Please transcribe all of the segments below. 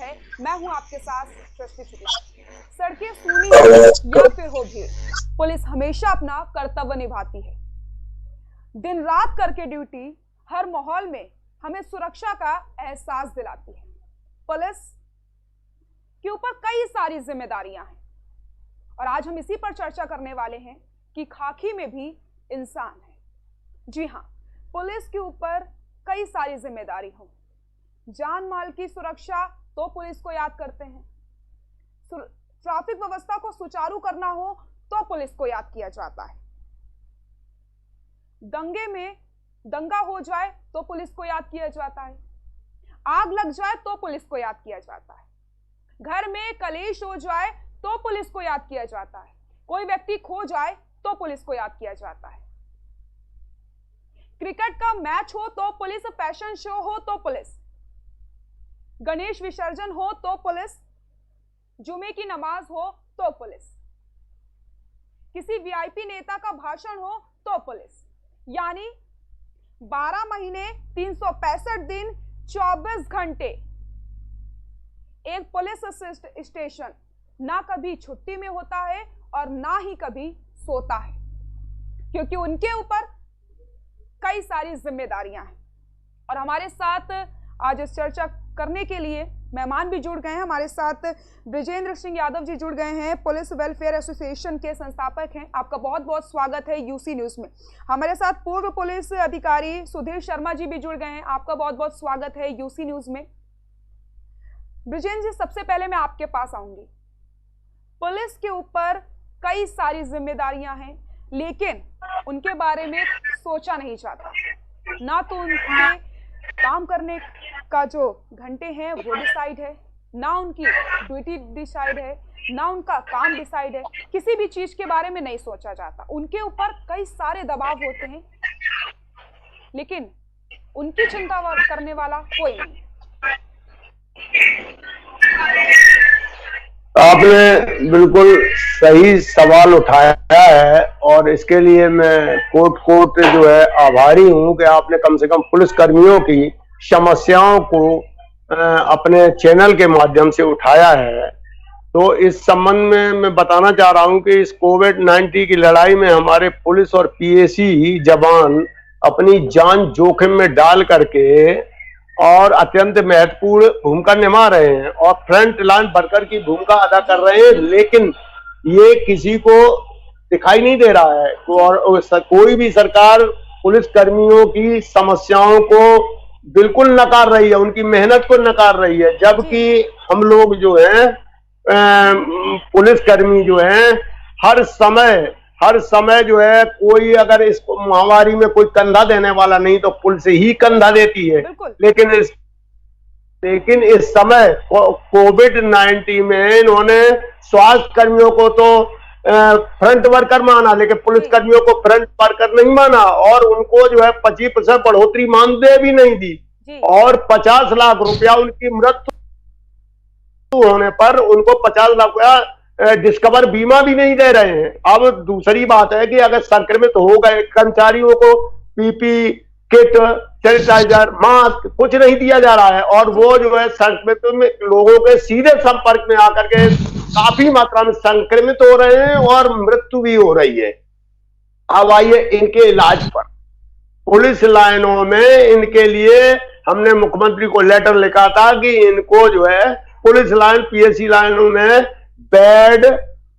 है। मैं हूं आपके साथ सृष्टि शुक्ला। सड़कें सूनी हो या फिर हो भीड़, पुलिस हमेशा अपना कर्तव्य निभाती है। दिन रात करके ड्यूटी हर माहौल में हमें सुरक्षा का एहसास दिलाती है। पुलिस के ऊपर कई सारी जिम्मेदारियां हैं और आज हम इसी पर चर्चा करने वाले हैं कि खाकी में भी इंसान है। जी हाँ, पुलिस के ऊपर कई सारी जिम्मेदारी हो। जान माल की सुरक्षा तो पुलिस को याद करते हैं, ट्रैफिक व्यवस्था को सुचारू करना हो तो पुलिस को याद किया जाता है, दंगे में दंगा हो जाए तो पुलिस को याद किया जाता है, आग लग जाए तो पुलिस को याद किया जाता है, घर में कलेश हो जाए तो पुलिस को याद किया जाता है, कोई व्यक्ति खो जाए तो पुलिस को याद किया जाता है, क्रिकेट का मैच हो तो पुलिस, फैशन शो हो तो पुलिस, गणेश विसर्जन हो तो पुलिस, जुमे की नमाज हो तो पुलिस, किसी वीआईपी नेता का भाषण हो तो पुलिस। यानी 12 महीने 365 दिन 24 घंटे एक पुलिस स्टेशन ना कभी छुट्टी में होता है और ना ही कभी सोता है, क्योंकि उनके ऊपर कई सारी जिम्मेदारियां हैं। और हमारे साथ आज इस चर्चा करने के लिए मेहमान भी जुड़ गए हैं। हमारे साथ बृजेंद्र सिंह यादव जी जुड़ गए हैं, पुलिस वेलफेयर एसोसिएशन के संस्थापक हैं। आपका बहुत बहुत स्वागत है यूसी न्यूज में। हमारे साथ पूर्व पुलिस अधिकारी सुधीर शर्मा जी भी जुड़ गए हैं। आपका बहुत बहुत स्वागत है यूसी न्यूज में। बृजेंद्र जी, सबसे पहले मैं आपके पास आऊंगी। पुलिस के ऊपर कई सारी जिम्मेदारियां हैं, लेकिन उनके बारे में सोचा नहीं जाता। ना तो उनके काम करने का जो घंटे हैं वो डिसाइड है, ना उनकी ड्यूटी डिसाइड है, ना उनका काम डिसाइड है। किसी भी चीज के बारे में नहीं सोचा जाता। उनके ऊपर कई सारे दबाव होते हैं, लेकिन उनकी चिंता करने वाला कोई नहीं। आपने बिल्कुल सही सवाल उठाया है और इसके लिए मैं कोट जो है आभारी हूं कि आपने कम से कम पुलिस कर्मियों की समस्याओं को अपने चैनल के माध्यम से उठाया है। तो इस संबंध में मैं बताना चाह रहा हूं कि इस कोविड-19 की लड़ाई में हमारे पुलिस और पीएसी जवान अपनी जान जोखिम में डाल करके और अत्यंत महत्वपूर्ण भूमिका निभा रहे हैं और फ्रंट लाइन वर्कर की भूमिका अदा कर रहे हैं, लेकिन ये किसी को दिखाई नहीं दे रहा है। और कोई भी सरकार पुलिस कर्मियों की समस्याओं को बिल्कुल नकार रही है, उनकी मेहनत को नकार रही है, जबकि हम लोग जो है पुलिस कर्मी जो है हर समय जो है, कोई अगर इस महामारी में कोई कंधा देने वाला नहीं तो पुलिस ही कंधा देती है। लेकिन इस समय कोविड-19 में इन्होंने स्वास्थ्य कर्मियों को तो फ्रंट वर्कर माना, लेकिन पुलिस कर्मियों को फ्रंट वर्कर नहीं माना और उनको जो है 25% बढ़ोतरी मानदेय भी नहीं दी और 50 लाख रुपया उनकी मृत्यु होने पर उनको 50 लाख रुपया डिस्कवर बीमा भी नहीं दे रहे हैं। अब दूसरी बात है कि अगर संक्रमित हो गए कर्मचारियों को पीपी किट, सैनिटाइजर, मास्क कुछ नहीं दिया जा रहा है और वो जो है संक्रमित में लोगों के सीधे संपर्क में आकर के काफी मात्रा में संक्रमित हो रहे हैं और मृत्यु भी हो रही है। अब आइए इनके इलाज पर। पुलिस लाइनों में इनके लिए हमने मुख्यमंत्री को लेटर लिखा था कि इनको जो है पुलिस लाइन पीएससी लाइनों में बेड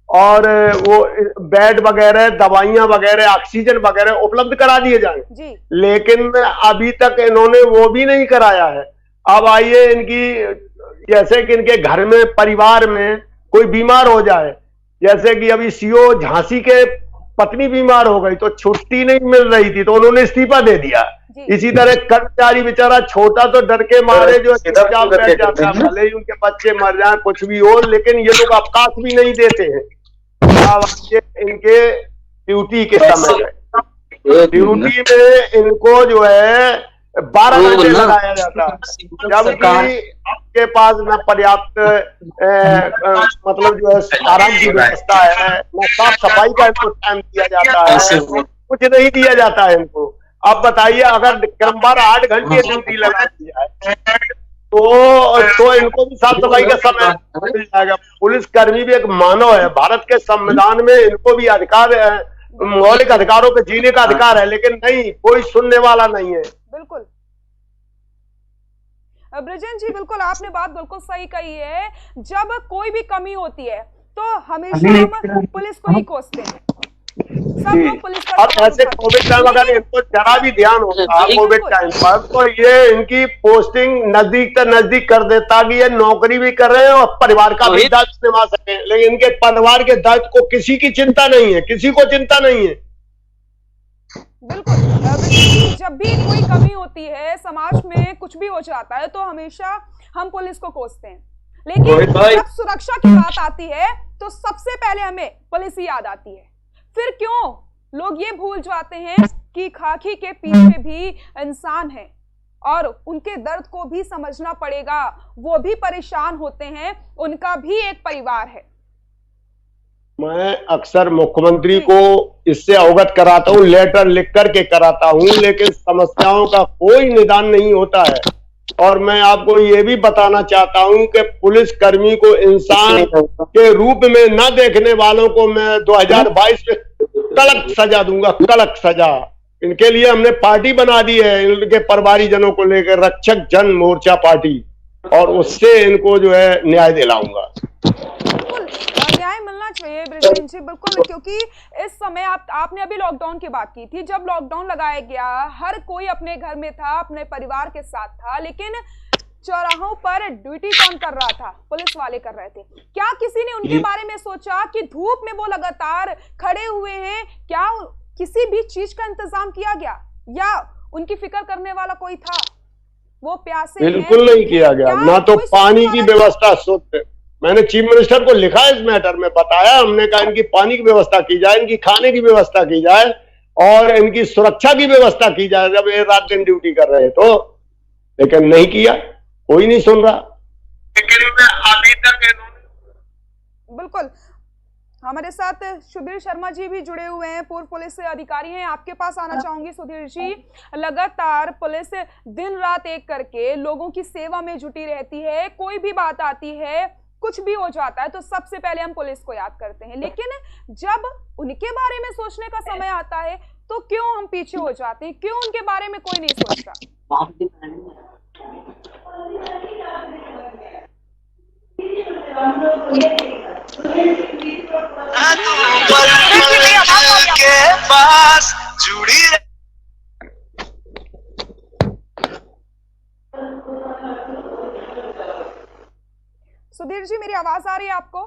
और वो बेड वगैरह, दवाइयां वगैरह, ऑक्सीजन वगैरह उपलब्ध करा दिए जाएं, लेकिन अभी तक इन्होंने वो भी नहीं कराया है। अब आइए इनकी, जैसे कि इनके घर में परिवार में कोई बीमार हो जाए, जैसे कि अभी सीओ झांसी के पत्नी बीमार हो गई तो छुट्टी नहीं मिल रही थी तो उन्होंने इस्तीफा दे दिया। इसी तरह कर्मचारी बेचारा छोटा तो डर के मारे जो चुपचाप बैठ जाता है, भले ही उनके बच्चे मर जाए कुछ भी हो, लेकिन ये लोग अवकाश भी नहीं देते हैं। इनके ड्यूटी के समय ड्यूटी में इनको जो है 12 घंटे लगाया जाता है, जबकि आपके पास न पर्याप्त मतलब जो है आराम की व्यवस्था है, न साफ सफाई का इनको टाइम दिया जाता है, कुछ नहीं दिया जाता है इनको। अब बताइए, अगर क्रमवार 8 घंटे ड्यूटी लगा दी जाए तो इनको भी साफ सफाई का समय मिल जाएगा। पुलिस कर्मी भी एक मानव है, भारत के संविधान में इनको भी अधिकार है, मौलिक अधिकारों पे जीने का अधिकार है, लेकिन नहीं, कोई सुनने वाला नहीं है। बिल्कुल ब्रिजेन जी, बिल्कुल आपने बात बिल्कुल सही कही है। जब कोई भी कमी होती है तो हमेशा हम पुलिस को ही कोसते हैं, सब लोग पुलिस पर और ऐसे कोविड टाइम अगर इनको जरा भी ध्यान होता कोविड टाइम पर, तो ये इनकी पोस्टिंग नजदीक से नजदीक कर देता कि ये नौकरी भी कर रहे हैं और परिवार का भी दायित्व निभा सके, लेकिन इनके परिवार के दायित्व को किसी की चिंता नहीं है, किसी को चिंता नहीं है। बिल्कुल जब भी कोई कमी होती है, समाज में कुछ भी हो जाता है, तो हमेशा हम पुलिस को कोसते हैं, लेकिन जब सुरक्षा की बात आती है तो सबसे पहले हमें पुलिस ही याद आती है। फिर क्यों लोग ये भूल जाते हैं कि खाकी के पीछे भी इंसान है और उनके दर्द को भी समझना पड़ेगा, वो भी परेशान होते हैं, उनका भी एक परिवार है। मैं अक्सर मुख्यमंत्री को इससे अवगत कराता हूँ, लेटर लिख करके कराता हूँ, लेकिन समस्याओं का कोई निदान नहीं होता है। और मैं आपको ये भी बताना चाहता हूँ कि पुलिस कर्मी को इंसान के रूप में न देखने वालों को मैं 2022 में कड़क सजा दूंगा, कड़क सजा। इनके लिए हमने पार्टी बना दी है, इनके परिवारी जनों को लेकर रक्षक जन मोर्चा पार्टी, और उससे इनको जो है न्याय दिलाऊंगा। न्याय मिलना चाहिए ब्रिजेन जी, बिल्कुल, क्योंकि इस समय आपने अभी लॉकडाउन की बात की थी। जब लॉकडाउन लगाया गया, हर कोई अपने घर में था, अपने परिवार के साथ था, लेकिन चौराहों पर ड्यूटी कौन कर रहा था? पुलिस वाले कर रहे थे। क्या किसी ने उनके बारे में सोचा कि धूप में वो लगातार खड़े हुए हैं, क्या किसी भी चीज का इंतजाम किया गया या उनकी फिक्र करने वाला कोई था? वो प्यासे बिल्कुल नहीं किया गया, ना तो पानी की व्यवस्था सोचते। मैंने चीफ मिनिस्टर को लिखा इस मैटर में, बताया हमने, कहा इनकी पानी की व्यवस्था की जाए, इनकी खाने की व्यवस्था की जाए और इनकी सुरक्षा की व्यवस्था की जाए जब ये रात दिन ड्यूटी कर रहे तो, लेकिन नहीं किया, कोई नहीं सुन रहा। लेकिन अभी तक बिल्कुल हमारे साथ सुधीर शर्मा जी भी जुड़े हुए हैं, पूर्व पुलिस अधिकारी हैं। आपके पास आना चाहूंगी सुधीर जी। लगातार पुलिस दिन रात एक करके लोगों की सेवा में जुटी रहती है, कोई भी बात आती है, कुछ भी हो जाता है तो सबसे पहले हम पुलिस को याद करते हैं, लेकिन जब उनके बारे में सोचने का समय आता है तो क्यों हम पीछे हो जाते हैं? क्यों उनके बारे में कोई नहीं सोचता? के पास जुड़ी सुधीर जी, मेरी आवाज आ रही है आपको?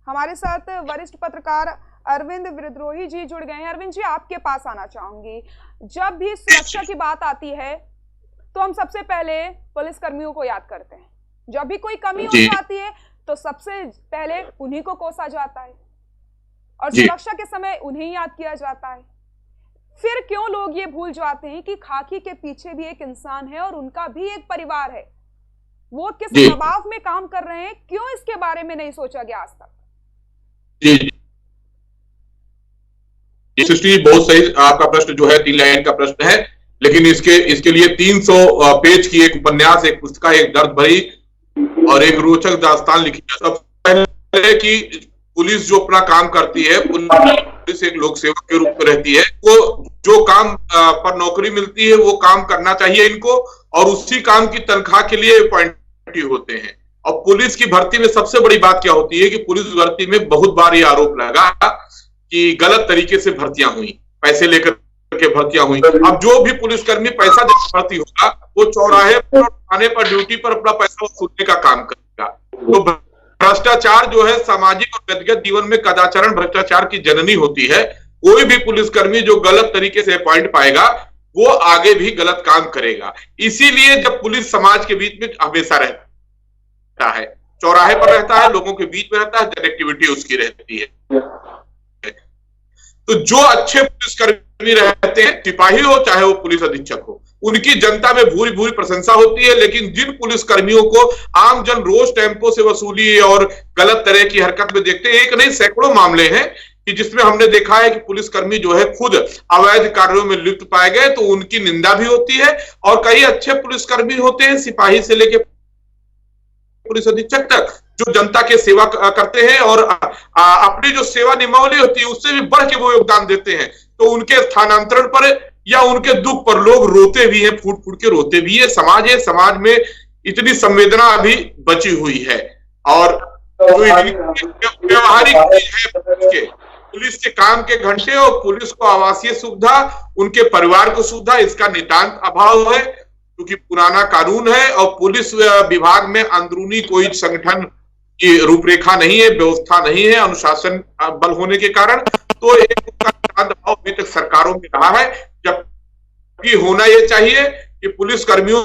हमारे साथ वरिष्ठ पत्रकार अरविंद विद्रोही जी जुड़ गए हैं। अरविंद जी, आपके पास आना चाहूंगी। जब भी सुरक्षा की बात आती है तो हम सबसे पहले पुलिस कर्मियों को याद करते हैं। जब भी कोई कमी हो जाती है तो सबसे पहले उन्हीं को कोसा जाता है और सुरक्षा के समय उन्हें याद किया जाता है। फिर क्यों लोग ये भूल जाते हैं कि खाकी के पीछे भी एक इंसान है और उनका भी एक परिवार है? वो किस दबाव में काम कर रहे हैं, क्यों इसके बारे में नहीं सोचा गया आज तक? जी सृष्टि, बहुत सही आपका प्रश्न जो है 3 लाइन का प्रश्न है, लेकिन इसके लिए 300 पेज की एक उपन्यास, एक पुस्तक, एक दर्द भरी और एक रोचक दास्तान लिखी है। सबसे पहले कि पुलिस जो अपना काम करती है, पुलिस एक लोक सेवक के रूप में रहती है। वो जो काम पर नौकरी मिलती है वो काम करना चाहिए इनको, और उसी काम की तनख्वाह के लिए अपॉइंटेड होते हैं। और पुलिस की भर्ती में सबसे बड़ी बात क्या होती है कि पुलिस भर्ती में बहुत बार ये आरोप लगा कि गलत तरीके से भर्तियां हुई, पैसे लेकर के भर्तियां हुई। अब जो भी पुलिसकर्मी पैसा देकर भर्ती होगा वो चौराहे पर, थाने पर, ड्यूटी पर अपना पैसा वसूलने का काम करेगा। तो भ्रष्टाचार जो है सामाजिक और व्यक्तिगत जीवन में कदाचारण भ्रष्टाचार की जननी होती है। कोई भी पुलिसकर्मी जो गलत तरीके से अपॉइंट पाएगा वो आगे भी गलत काम करेगा। इसीलिए जब पुलिस समाज के बीच में हमेशा रहता है, चौराहे पर रहता है, लोगों के बीच में रहता है, कनेक्टिविटी उसकी रहती है। तो जो अच्छे पुलिसकर्मी रहते हैं, सिपाही हो चाहे वो पुलिस अधीक्षक हो, उनकी जनता में भूरी भूरी प्रशंसा होती है। लेकिन जिन पुलिसकर्मियों को आम जन रोज टेम्पो से वसूली और गलत तरह की हरकत में देखते हैं, एक नहीं सैकड़ों मामले हैं कि जिसमें हमने देखा है कि पुलिसकर्मी जो है खुद अवैध कार्यों में लिप्त पाए गए तो उनकी निंदा भी होती है, और कई अच्छे पुलिसकर्मी होते हैं, सिपाही से लेके पुलिस अधीक्षक तक, जो जनता के सेवा करते हैं और अपनी जो सेवा निभावनी होती है उससे भी बढ़ के वो योगदान देते हैं। तो उनके स्थानांतरण पर या उनके दुख पर लोग रोते भी हैं, फूट फूट के रोते भी है। समाज में इतनी संवेदना अभी बची हुई है, और व्यवहारिक है पुलिस के काम के घंटे और पुलिस को आवासीय सुविधा, उनके परिवार को सुविधा, इसका नितांत अभाव है, क्योंकि पुराना कानून है और पुलिस विभाग में अंदरूनी कोई संगठन की रूपरेखा नहीं है, व्यवस्था नहीं है, अनुशासन बल होने के कारण। तो एक नितांत अभाव अभी तक सरकारों में रहा है, जबकि होना यह चाहिए कि पुलिस कर्मियों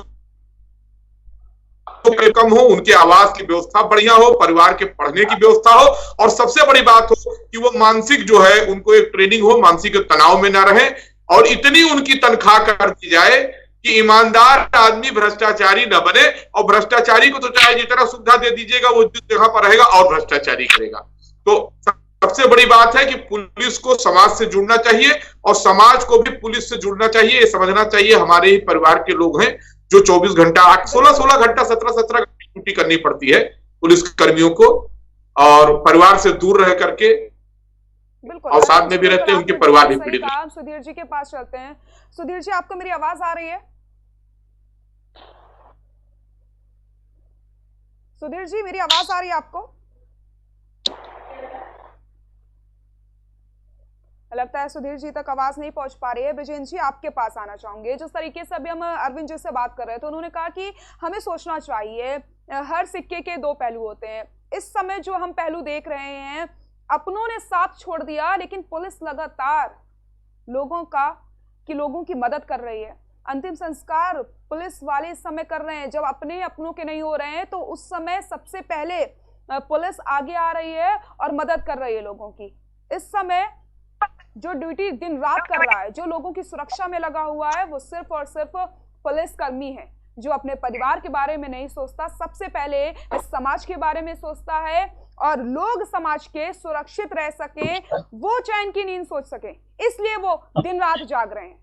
कम हो, उनके आवास की व्यवस्था बढ़िया हो, परिवार के पढ़ने की व्यवस्था हो, और सबसे बड़ी बात हो कि वो मानसिक जो है उनको एक ट्रेनिंग हो, मानसिक तनाव में ना रहे, और इतनी उनकी तनख्वाह कर दी जाए कि ईमानदार आदमी भ्रष्टाचारी न बने, और भ्रष्टाचारी को तो चाहे जितना सुविधा दे दीजिएगा वो जिस जगह पर रहेगा और भ्रष्टाचारी करेगा। तो सबसे बड़ी बात है कि पुलिस को समाज से जुड़ना चाहिए और समाज को भी पुलिस से जुड़ना चाहिए। ये समझना चाहिए हमारे ही परिवार के लोग हैं जो 24 घंटा 16 घंटा 17 घंटा ड्यूटी करनी पड़ती है पुलिस कर्मियों को, और परिवार से दूर रह करके बिल्कुल और साथ में भी रहते हैं, उनके परिवार भी पीड़ित हैं। सुधीर जी के पास चलते हैं। सुधीर जी, आपको मेरी आवाज आ रही है? सुधीर जी, मेरी आवाज आ रही है आपको? लगता है सुधीर जी तक आवाज नहीं पहुंच पा रही है। विजेंद्र जी, आपके पास आना चाहूंगे। जिस तरीके से अभी हम अरविंद जी से बात कर रहे थे, उन्होंने कहा कि हमें सोचना चाहिए, हर सिक्के के दो पहलू होते हैं। इस समय जो हम पहलू देख रहे हैं, अपनों ने साथ छोड़ दिया, लेकिन पुलिस लगातार लोगों की मदद कर रही है। अंतिम संस्कार पुलिस वाले इस समय कर रहे हैं। जब अपनों के नहीं हो रहे हैं तो उस समय सबसे पहले पुलिस आगे आ रही है और मदद कर रही है लोगों की। इस समय जो ड्यूटी दिन रात कर रहा है, जो लोगों की सुरक्षा में लगा हुआ है, वो सिर्फ और सिर्फ पुलिस कर्मी है, जो अपने परिवार के बारे में नहीं सोचता, सबसे पहले इस समाज के बारे में सोचता है, और लोग समाज के सुरक्षित रह सके, वो चैन की नींद सोच सके, इसलिए वो दिन रात जाग रहे हैं।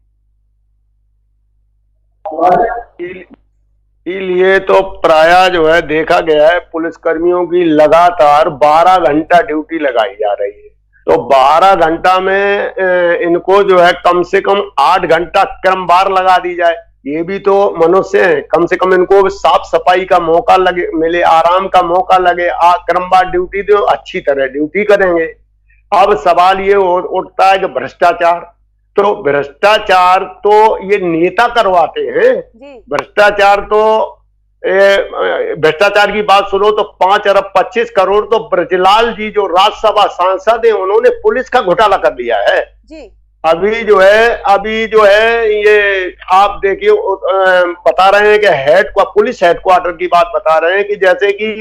इसलिए तो प्रायः जो है देखा गया है, पुलिस कर्मियों की लगातार 12 घंटा ड्यूटी लगाई जा रही है। तो 12 घंटा में इनको जो है कम से कम 8 घंटा क्रमवार लगा दी जाए। ये भी तो मनुष्य है, कम से कम इनको साफ सफाई का मौका लगे, मिले, आराम का मौका लगे। क्रमवार ड्यूटी तो अच्छी तरह ड्यूटी करेंगे। अब सवाल ये उठता है कि भ्रष्टाचार, तो भ्रष्टाचार तो ये नेता करवाते हैं। भ्रष्टाचार तो भ्रष्टाचार की बात सुनो तो 5 अरब 25 करोड़ तो ब्रजलाल जी जो राज्यसभा सांसद हैं, उन्होंने पुलिस का घोटाला कर दिया है जी। अभी जो है ये आप देखिए, बता रहे हैं कि पुलिस हेडक्वार्टर की बात बता रहे हैं कि जैसे कि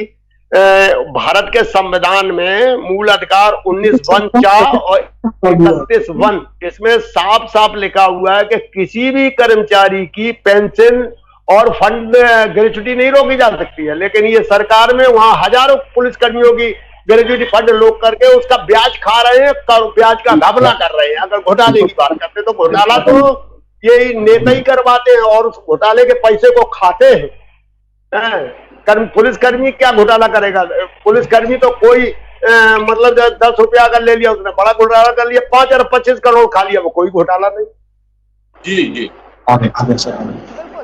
भारत के संविधान में मूल अधिकार 19(1)(4) और 31(1), इसमें साफ साफ लिखा हुआ है कि किसी भी कर्मचारी की पेंशन और फंड ग्रेच्युटी नहीं रोकी जा सकती है। लेकिन ये सरकार में वहां हजारों पुलिस कर्मियों की ग्रेच्युटी फंड रोक करके उसका ब्याज खा रहे हैं, ब्याज का घपला कर रहे हैं। अगर घोटाले की बात करते तो घोटाला तो ये नेता ही करवाते हैं और उस घोटाले के पैसे को खाते हैं। पुलिस कर्मी क्या घोटाला करेगा? पुलिस कर्मी तो कोई मतलब 10 रुपया अगर ले लिया उसने बड़ा घोटाला कर लिया, 5 अरब 25 करोड़ खा लिया, वो कोई घोटाला नहीं। जी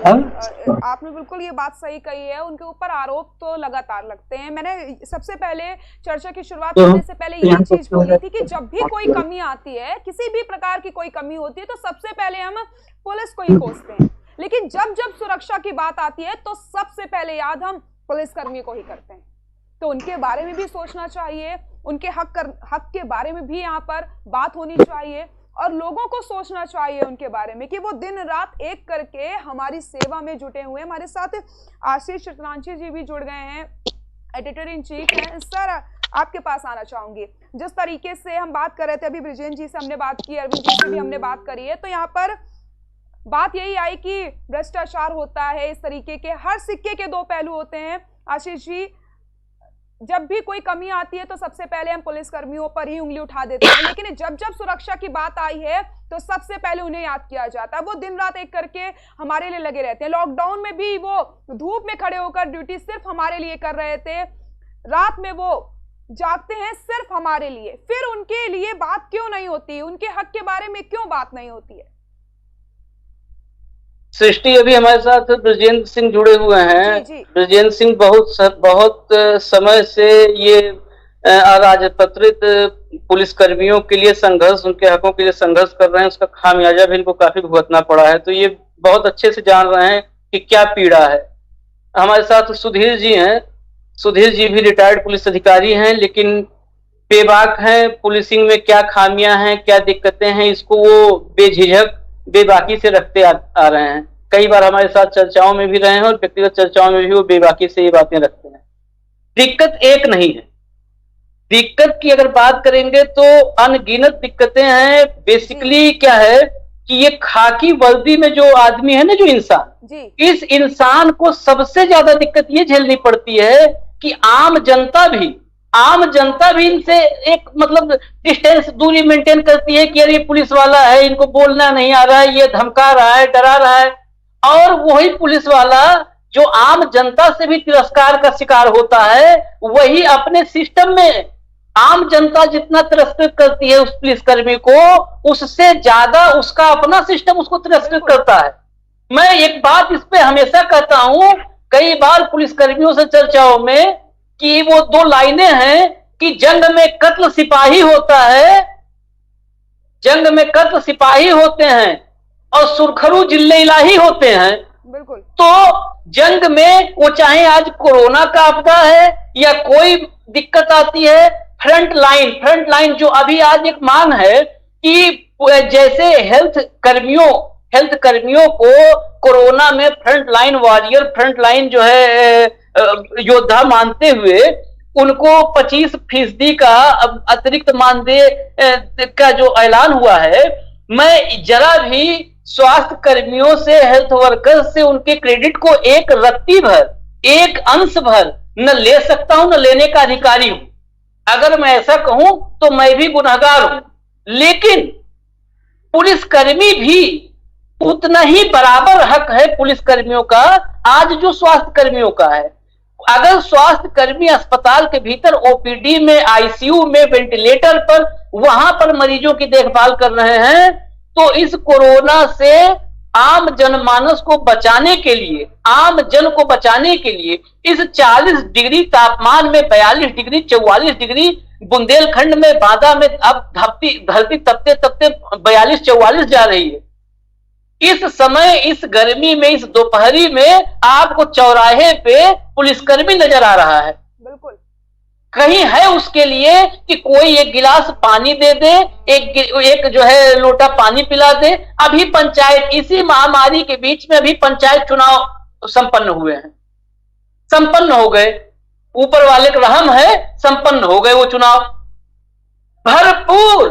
आपने बिल्कुल ये बात सही कही है। उनके ऊपर आरोप तो लगातार लगते हैं। मैंने सबसे पहले चर्चा की शुरुआत करने से पहले ये चीज बोली थी कि जब भी कोई कमी आती है, किसी भी प्रकार की कोई कमी होती है, तो सबसे पहले हम पुलिस को ही कोसते हैं। लेकिन जब जब सुरक्षा की बात आती है तो सबसे पहले याद हम पुलिसकर्मी को ही करते हैं। तो उनके बारे में भी सोचना चाहिए, उनके हक के बारे में भी यहाँ पर बात होनी चाहिए, और लोगों को सोचना चाहिए उनके बारे में कि वो दिन रात एक करके हमारी सेवा में जुटे हुए। हमारे साथ आशीष चित्रांशी जी भी जुड़ गए हैं, एडिटर इन चीफ हैं। सर, आपके पास आना चाहूंगी। जिस तरीके से हम बात कर रहे थे, अभी ब्रिजेंद्र जी से हमने बात की, अरविंद जी से भी हमने बात करी है, तो यहाँ पर बात यही आई कि भ्रष्टाचार होता है। इस तरीके के हर सिक्के के दो पहलू होते हैं। आशीष जी, जब भी कोई कमी आती है तो सबसे पहले हम पुलिस कर्मियों पर ही उंगली उठा देते हैं, लेकिन जब जब सुरक्षा की बात आई है तो सबसे पहले उन्हें याद किया जाता है। वो दिन रात एक करके हमारे लिए लगे रहते हैं। लॉकडाउन में भी वो धूप में खड़े होकर ड्यूटी सिर्फ हमारे लिए कर रहे थे, रात में वो जागते हैं सिर्फ हमारे लिए। फिर उनके लिए बात क्यों नहीं होती, उनके हक के बारे में क्यों बात नहीं होती है? सृष्टि, अभी हमारे साथ ब्रजेंद्र सिंह जुड़े हुए हैं। ब्रजेंद्र सिंह बहुत समय से ये अराजपत्रित पुलिस कर्मियों के लिए संघर्ष, उनके हकों के लिए संघर्ष कर रहे हैं। उसका खामियाजा भी इनको काफी भुगतना पड़ा है, तो ये बहुत अच्छे से जान रहे हैं कि क्या पीड़ा है। हमारे साथ सुधीर जी हैं। सुधीर जी भी रिटायर्ड पुलिस अधिकारी हैं, लेकिन बेबाक हैं। पुलिसिंग में क्या खामियां हैं, क्या दिक्कतें हैं, इसको वो बेझिझक बेबाकी से रखते आ रहे हैं। कई बार हमारे साथ चर्चाओं में भी रहे हैं और व्यक्तिगत चर्चाओं में भी वो बेबाकी से ये बातें रखते हैं। दिक्कत एक नहीं है, दिक्कत की अगर बात करेंगे तो अनगिनत दिक्कतें हैं। बेसिकली क्या है कि ये खाकी वर्दी में जो आदमी है ना, जो इंसान, इस इंसान को सबसे ज्यादा दिक्कत ये झेलनी पड़ती है कि आम जनता भी इनसे एक मतलब डिस्टेंस, दूरी मेंटेन करती है कि यार ये पुलिस वाला है, इनको बोलना नहीं आ रहा है, ये धमका रहा है, डरा रहा है। और वही पुलिस वाला जो आम जनता से भी तिरस्कार का शिकार होता है, वही अपने सिस्टम में आम जनता जितना तिरस्कृत करती है उस पुलिसकर्मी को, उससे ज्यादा उसका अपना सिस्टम उसको तिरस्कृत करता है। मैं एक बात इस पे हमेशा कहता हूं, कई बार पुलिसकर्मियों से चर्चाओं में, कि वो दो लाइनें हैं कि जंग में कत्ल सिपाही होता है, जंग में कत्ल सिपाही होते हैं और सुरखरू जिल्ले इलाही होते हैं। बिल्कुल। तो जंग में वो चाहे आज कोरोना का आपदा है या कोई दिक्कत आती है, फ्रंट लाइन जो अभी आज एक मांग है कि जैसे हेल्थ कर्मियों को कोरोना में front line warrior, front line जो है योद्धा मानते हुए उनको 25% का अतिरिक्त मानदेय का जो ऐलान हुआ है, मैं जरा भी स्वास्थ्य कर्मियों से, हेल्थ वर्कर्स से उनके क्रेडिट को एक रत्ती भर, एक अंश भर न ले सकता हूं, न लेने का अधिकारी हूं। अगर मैं ऐसा कहूं तो मैं भी गुनहगार हूं, लेकिन पुलिसकर्मी भी उतना ही बराबर हक है पुलिसकर्मियों का आज जो स्वास्थ्य कर्मियों का है। अगर स्वास्थ्य कर्मी अस्पताल के भीतर ओपीडी में, आईसीयू में, वेंटिलेटर पर, वहां पर मरीजों की देखभाल कर रहे हैं, तो इस कोरोना से आम जनमानस को बचाने के लिए, आम जन को बचाने के लिए इस 40 डिग्री तापमान में, 42 डिग्री, 44 डिग्री, बुंदेलखंड में, बांदा में अब धरती तपते तपते 42-44 जा रही है। इस समय, इस गर्मी में, इस दोपहरी में आपको चौराहे पे पुलिसकर्मी नजर आ रहा है। बिल्कुल। कहीं है उसके लिए कि कोई एक गिलास पानी दे दे, एक जो है लोटा पानी पिला दे। अभी पंचायत, इसी महामारी के बीच में अभी पंचायत चुनाव संपन्न हुए हैं, संपन्न हो गए, ऊपर वाले का रहम है, संपन्न हो गए वो चुनाव भरपूर।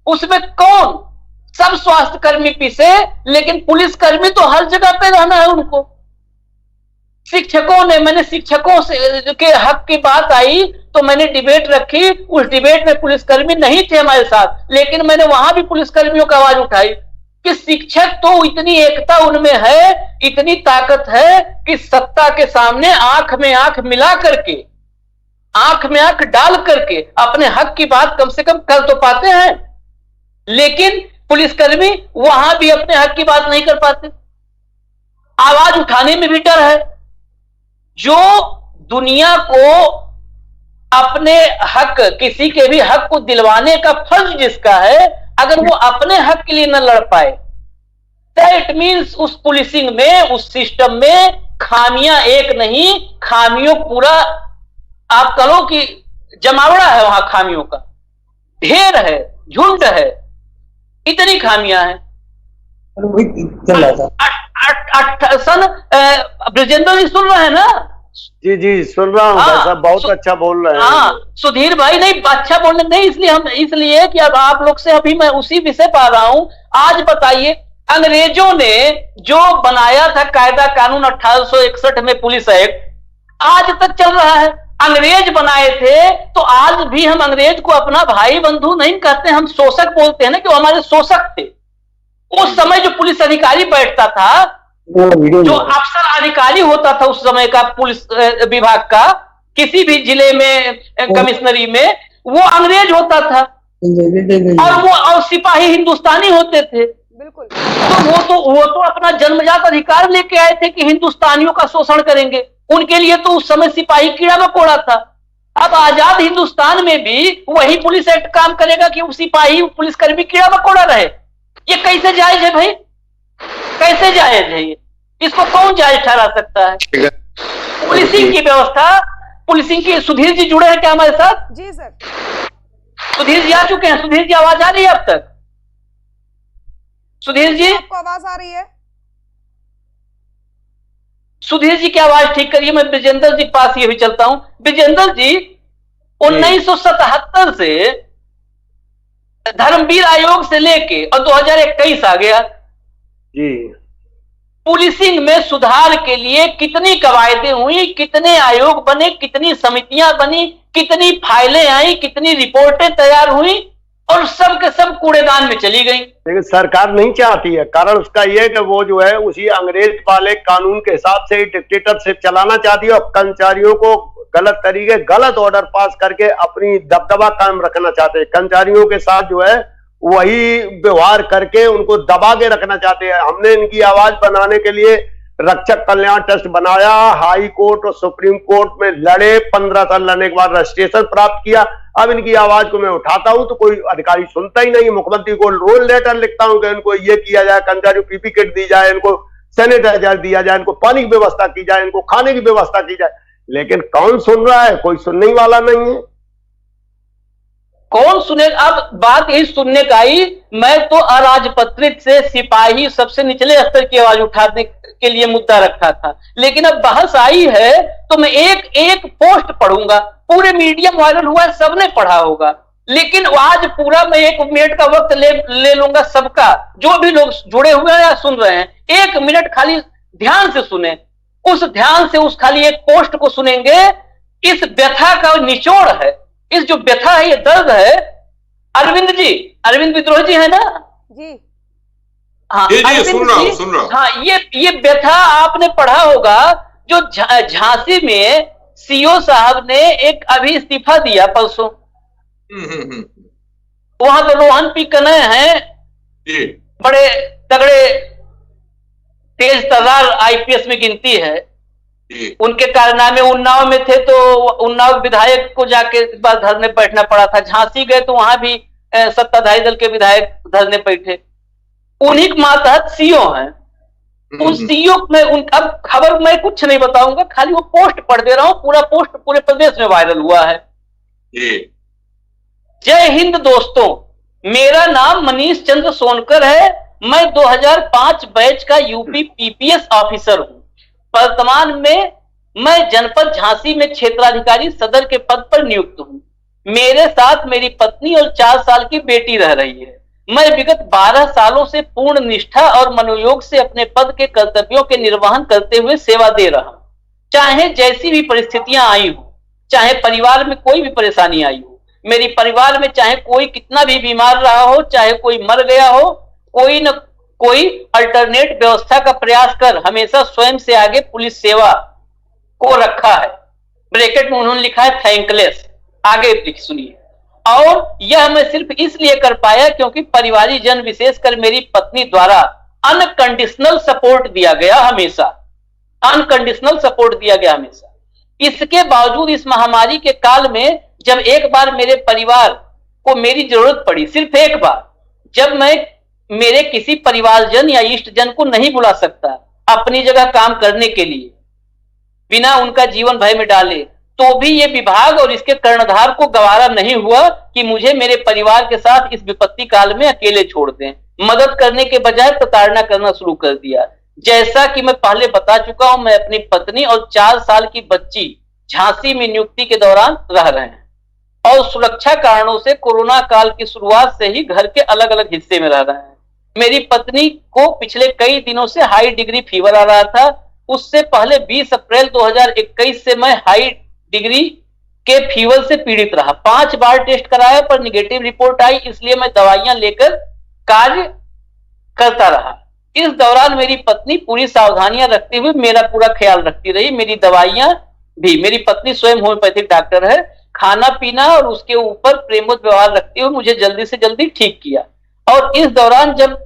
उसमें कौन, सब स्वास्थ्य कर्मी पीछे, लेकिन पुलिसकर्मी तो हर जगह पे रहना है उनको। शिक्षकों ने, मैंने शिक्षकों से के हक की बात आई तो मैंने डिबेट रखी, उस डिबेट में पुलिसकर्मी नहीं थे हमारे साथ, लेकिन मैंने वहां भी पुलिसकर्मियों की आवाज उठाई कि शिक्षक तो इतनी एकता उनमें है, इतनी ताकत है कि सत्ता के सामने आंख में आंख मिला करके, आंख में आंख डाल करके अपने हक की बात कम से कम कर तो पाते हैं, लेकिन पुलिसकर्मी वहां भी अपने हक की बात नहीं कर पाते। आवाज उठाने में भी डर है। जो दुनिया को अपने हक, किसी के भी हक को दिलवाने का फर्ज जिसका है, अगर वो अपने हक के लिए न लड़ पाए, दैट मीन्स उस पुलिसिंग में, उस सिस्टम में खामियां एक नहीं, खामियों पूरा आप कहो कि जमावड़ा है, वहां खामियों का ढेर है, झुंड है, इतनी खामियां हैं। सन ब्रजेंद्र जी सुन रहे हैं ना? जी जी सुन रहा हूँ। हाँ, बहुत अच्छा बोल रहे हैं। हाँ, सुधीर भाई, नहीं अच्छा बोलने नहीं, इसलिए कि अब आप लोग से अभी मैं उसी विषय पा रहा हूं। आज बताइए, अंग्रेजों ने जो बनाया था कायदा कानून 1861 में पुलिस एक्ट, आज तक चल रहा है। अंग्रेज बनाए थे, तो आज भी हम अंग्रेज को अपना भाई बंधु नहीं कहते, हम शोषक बोलते हैं ना, कि वो हमारे शोषक थे। उस समय जो पुलिस अधिकारी बैठता था, जो अफसर अधिकारी होता था उस समय का पुलिस विभाग का, किसी भी जिले में कमिश्नरी में, वो अंग्रेज होता था और सिपाही हिंदुस्तानी होते थे। बिल्कुल। तो वो तो अपना जन्मजात अधिकार लेके आए थे कि हिंदुस्तानियों का शोषण करेंगे। उनके लिए तो उस समय सिपाही कीड़ा मकोड़ा था। अब आजाद हिंदुस्तान में भी वही पुलिस एक्ट काम करेगा कि सिपाही पुलिसकर्मी कीड़ा मकोड़ा रहे। ये कैसे जायज है भाई? कैसे जायज है ये? इसको कौन जायज ठहरा सकता है? पुलिसिंग की व्यवस्था, पुलिसिंग की। सुधीर जी जुड़े हैं क्या हमारे साथ? जी सर। सुधीर जी आ चुके हैं। सुधीर जी आवाज आ रही है अब तक? सुधीर जी, आपको आवाज आ रही है? सुधीर जी की आवाज ठीक करिए। मैं ब्रिजेंद्र जी पास ये भी चलता हूं। ब्रिजेंद्र जी, 1977 से धर्मवीर आयोग से लेके और 2021 आ गया जी, पुलिसिंग में सुधार के लिए कितनी कवायदें हुई, कितने आयोग बने, कितनी समितियां बनी, कितनी फाइलें आई, कितनी रिपोर्टें तैयार हुई, और सब के सब कूड़ेदान में चली गई। लेकिन सरकार नहीं चाहती है। कारण उसका यह है कि वो जो है उसी अंग्रेज वाले कानून के हिसाब से ही डिक्टेटरशिप चलाना चाहती है और कर्मचारियों को गलत तरीके, गलत ऑर्डर पास करके अपनी दबदबा कायम रखना चाहते हैं। कर्मचारियों के साथ जो है वही व्यवहार करके उनको दबा के रखना चाहते हैं। हमने इनकी आवाज बनाने के लिए रक्षक कल्याण ट्रस्ट बनाया, हाई कोर्ट और सुप्रीम कोर्ट में लड़े, 15 साल लड़ने के बाद रजिस्ट्रेशन प्राप्त किया। अब इनकी आवाज को मैं उठाता हूं तो कोई अधिकारी सुनता ही नहीं। मुख्यमंत्री को रोल लेटर लिखता हूं कि इनको ये किया जाए, कर्मचारियों को पीपी किट दी जाए, इनको सैनिटाइजर दिया जाए, इनको पानी की व्यवस्था की जाए, इनको खाने की व्यवस्था की जाए, लेकिन कौन सुन रहा है? कोई सुनने वाला नहीं है। कौन सुने? अब बात यही सुनने का आई। मैं तो अराजपत्रित से सिपाही सबसे निचले स्तर की आवाज उठाने के लिए मुद्दा रखा था, लेकिन अब बहस आई है तो मैं एक एक पोस्ट पढ़ूंगा। पूरे मीडिया वायरल हुआ है, सबने पढ़ा होगा, लेकिन आज पूरा मैं 1 मिनट का वक्त ले लूंगा सबका, जो भी लोग जुड़े हुए हैं या सुन रहे हैं। 1 मिनट खाली ध्यान से सुने। उस ध्यान से उस खाली एक पोस्ट को सुनेंगे। इस व्यथा का निचोड़ है, इस जो व्यथा है, ये दर्द है। अरविंद जी, अरविंद विद्रोह जी है ना? जी हाँ, जी, सुन रहा हूं। हाँ, ये व्यथा आपने पढ़ा होगा, जो झांसी में सीओ साहब ने एक अभी इस्तीफा दिया परसों। वहां तो रोहन पी कने हैं, बड़े तगड़े तेज तर्रार आईपीएस में गिनती है। उनके कारनामे उन्नाव में थे तो उन्नाव विधायक को जाके इस बार धरने बैठना पड़ा था। झांसी गए तो वहां भी सत्ताधारी दल के विधायक धरने बैठे। उन्हीं के मातहत सीओ हैं। उन सीओ में अब खबर मैं कुछ नहीं बताऊंगा, खाली वो पोस्ट पढ़ दे रहा हूं। पूरा पोस्ट पूरे प्रदेश में वायरल हुआ है। जय हिंद दोस्तों, मेरा नाम मनीष चंद्र सोनकर है। मैं 2005 बैच का यूपी पीपीएस ऑफिसर हूं। वर्तमान में मैं जनपद झांसी में क्षेत्राधिकारी सदर के पद पर नियुक्त हूं। मेरे साथ मेरी पत्नी और 4 साल की बेटी रह रही है। मैं विगत 12 सालों से पूर्ण निष्ठा और मनोयोग से अपने पद के कर्तव्यों के निर्वहन करते हुए सेवा दे रहा हूं। चाहे जैसी भी परिस्थितियां आई हो, चाहे परिवार में कोई भी परेशानी आई हो, मेरी परिवार में चाहे कोई कितना भी बीमार रहा हो, चाहे कोई मर गया हो, कोई न कोई अल्टरनेट व्यवस्था का प्रयास कर हमेशा स्वयं से आगे पुलिस सेवा को रखा है। ब्रैकेट में उन्होंने लिखा है थैंकलेस। आगे सुनिए। और यह मैं सिर्फ इसलिए कर पाया क्योंकि परिवारिक जन विशेषकर मेरी पत्नी द्वारा अनकंडीशनल सपोर्ट दिया गया हमेशा। अनकंडीशनल सपोर्ट दिया गया हमेशा। इसके बावजूद इस महामारी के काल में जब एक बार मेरे परिवार को मेरी जरूरत पड़ी, सिर्फ एक बार, जब मैं मेरे किसी परिवारजन या इष्टजन को नहीं बुला सकता अपनी जगह काम करने के लिए, बिना उनका जीवन भय में डाले, तो भी ये विभाग और इसके कर्णधार को गवारा नहीं हुआ कि मुझे मेरे परिवार के साथ इस विपत्ति काल में अकेले छोड़ दें। मदद करने के बजाय प्रताड़ना करना शुरू कर दिया। जैसा कि मैं पहले बता चुका हूं, मैं अपनी पत्नी और 4 साल की बच्ची झांसी में नियुक्ति के दौरान रह रहे हैं और सुरक्षा कारणों से कोरोना काल की शुरुआत से ही घर के अलग अलग हिस्से में रह रहे हैं। मेरी पत्नी को पिछले कई दिनों से हाई डिग्री फीवर आ रहा था। उससे पहले 20 अप्रैल 2021 से मैं हाई डिग्री के फीवर से पीड़ित रहा। 5 बार टेस्ट कराया पर निगेटिव रिपोर्ट आई, इसलिए मैं दवाइयां लेकर कार्य करता रहा। इस दौरान मेरी पत्नी पूरी सावधानियां रखते हुए मेरा पूरा ख्याल रखती रही। मेरी दवाइयां भी, मेरी पत्नी स्वयं होम्योपैथिक डॉक्टर है, खाना पीना और उसके ऊपर प्रेमोद व्यवहार रखते हुए मुझे जल्दी से जल्दी ठीक किया। और इस दौरान जब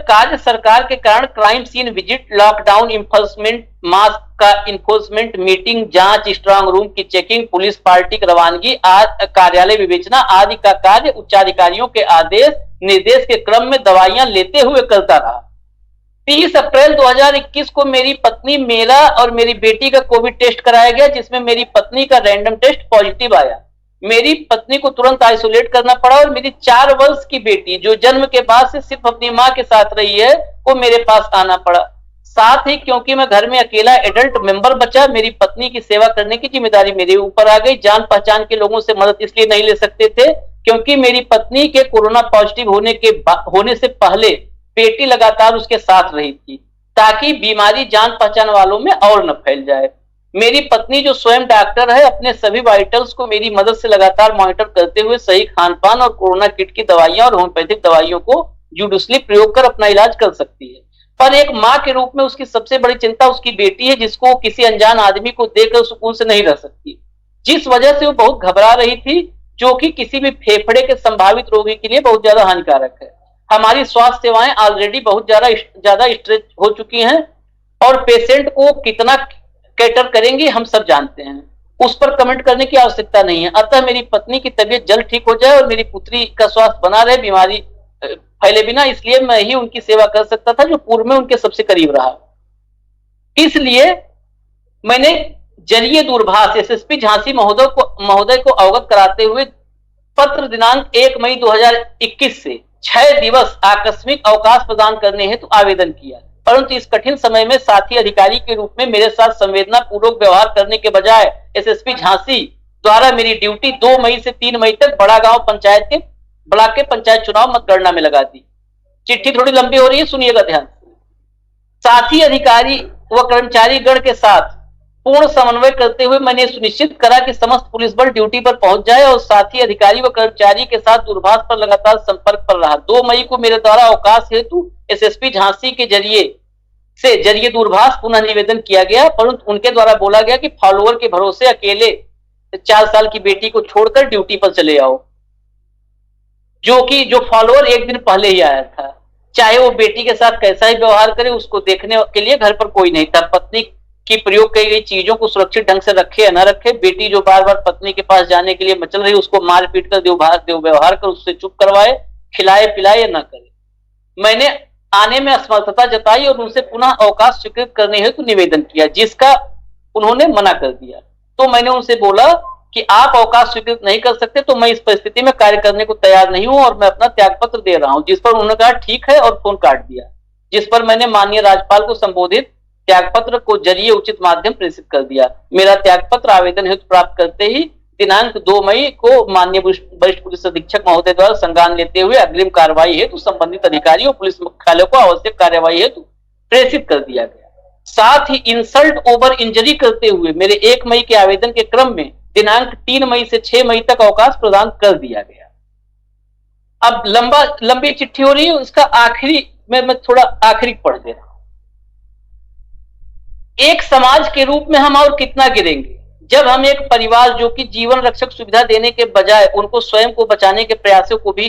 कार्य सरकार के कारण crime scene visit, lockdown enforcement, mask का इन्फोर्समेंट, मीटिंग, जांच, स्ट्रांग रूम की चेकिंग, पुलिस पार्टी की रवानगी, कार्यालय विवेचना आदि का कार्य उच्चाधिकारियों के आदेश निर्देश के क्रम में दवाइयां लेते हुए करता रहा। 30 अप्रैल 2021 को मेरी पत्नी, मेरा और मेरी बेटी का कोविड टेस्ट कराया गया, जिसमें मेरी पत्नी का रैंडम टेस्ट पॉजिटिव आया। मेरी पत्नी को तुरंत आइसोलेट करना पड़ा और मेरी 4 वर्ष की बेटी, जो जन्म के बाद से सिर्फ अपनी मां के साथ रही है, को मेरे पास आना पड़ा। साथ ही क्योंकि मैं घर में अकेला एडल्ट मेंबर बचा, मेरी पत्नी की सेवा करने की जिम्मेदारी मेरे ऊपर आ गई। जान पहचान के लोगों से मदद इसलिए नहीं ले सकते थे क्योंकि मेरी पत्नी के कोरोना पॉजिटिव होने से पहले बेटी लगातार उसके साथ रही थी, ताकि बीमारी जान पहचान वालों में और न फैल जाए। मेरी पत्नी, जो स्वयं डॉक्टर है, अपने सभी वाइटल्स को मेरी मदद से लगातार मॉनिटर करते हुए सही खान पान और कोरोना किट की दवाइयां और होम्योपैथिक दवाइयों को जुडिशली प्रयोग कर अपना इलाज कर सकती है। पर एक माँ के रूप में उसकी सबसे बड़ी चिंता उसकी बेटी है, जिसको किसी अनजान आदमी को देखकर सुकून से नहीं रह सकती, जिस वजह से वो बहुत घबरा रही थी, जो कि किसी भी फेफड़े के संभावित रोगी के लिए बहुत ज्यादा हानिकारक है। हमारी स्वास्थ्य सेवाएं ऑलरेडी बहुत ज्यादा स्ट्रेच हो चुकी हैं और पेशेंट को कितना कैटर करेंगे हम सब जानते हैं, उस पर कमेंट करने की आवश्यकता नहीं है। अतः मेरी पत्नी की तबीयत जल्द ठीक हो जाए और मेरी पुत्री का स्वास्थ्य बना रहे, बीमारी फैले बिना, इसलिए मैं ही उनकी सेवा कर सकता था, जो पूर्व में उनके सबसे करीब रहा। इसलिए मैंने जरिए दूरभाष एसएसपी झांसी महोदय को अवगत कराते हुए पत्र दिनांक 1 मई 2021 से 6 दिवस आकस्मिक अवकाश प्रदान करने हेतु आवेदन किया। परंतु इस कठिन समय में साथी अधिकारी के रूप में मेरे साथ संवेदना पूर्वक व्यवहार करने के बजाय एसएसपी झांसी द्वारा मेरी ड्यूटी 2 मई से 3 मई तक बड़ा गांव पंचायत के ब्लॉक के पंचायत चुनाव मतगणना में लगा दी। चिट्ठी थोड़ी लंबी हो रही है, सुनिएगा ध्यान से। साथी अधिकारी व कर्मचारी गण के साथ पूर्ण समन्वय करते हुए मैंने सुनिश्चित करा कि समस्त पुलिस बल ड्यूटी पर पहुंच जाए और साथी अधिकारी व कर्मचारी के साथ दूरभाष पर लगातार संपर्क पर रहा। 2 मई को मेरे द्वारा अवकाश हेतु एसएसपी झांसी के जरिए दूरभाष पुनः निवेदन किया गया, परंतु उनके द्वारा बोला गया कि फॉलोअर के भरोसे अकेले 4 साल की बेटी को छोड़कर ड्यूटी पर चले आओ, जो फॉलोअर 1 दिन पहले ही आया था। चाहे वो बेटी के साथ कैसा ही व्यवहार करे, उसको देखने के लिए घर पर कोई नहीं था। पत्नी की प्रयोग की गई चीजों को सुरक्षित ढंग से रखे या न रखे, बेटी जो बार बार पत्नी के पास जाने के लिए मचल रही, उसको मार पीट कर देव व्यवहार कर उससे चुप करवाए, खिलाए पिलाए या न करे। मैंने आने में असमर्थता जताई और उनसे पुनः अवकाश स्वीकृत करने हेतु निवेदन किया, जिसका उन्होंने मना कर दिया। तो मैंने उनसे बोला कि आप अवकाश स्वीकृत नहीं कर सकते तो मैं इस परिस्थिति में कार्य करने को तैयार नहीं हूं और मैं अपना त्यागपत्र दे रहा हूं। जिस पर उन्होंने कहा ठीक है और फोन काट दिया, जिस पर मैंने माननीय राज्यपाल को संबोधित त्यागपत्र को जरिए उचित माध्यम प्रेषित कर दिया। मेरा त्यागपत्र आवेदन हेतु प्राप्त करते ही दिनांक 2 मई को माननीय वरिष्ठ पुलिस अधीक्षक महोदय द्वारा संज्ञान लेते हुए अग्रिम कार्रवाई हेतु संबंधित अधिकारियों पुलिस मुख्यालय को आवश्यक कार्यवाही हेतु प्रेषित कर दिया गया। साथ ही इंसल्ट ओवर इंजरी करते हुए मेरे 1 मई के आवेदन के क्रम में दिनांक 3 मई से 6 मई तक अवकाश प्रदान कर दिया गया। अब लंबी चिट्ठी हो रही है, उसका आखिरी मैं थोड़ा आखिरी पढ़ दे रहा हूं। एक समाज के रूप में हम और कितना गिरेंगे जब हम एक परिवार जो कि जीवन रक्षक सुविधा देने के बजाय उनको स्वयं को बचाने के प्रयासों को भी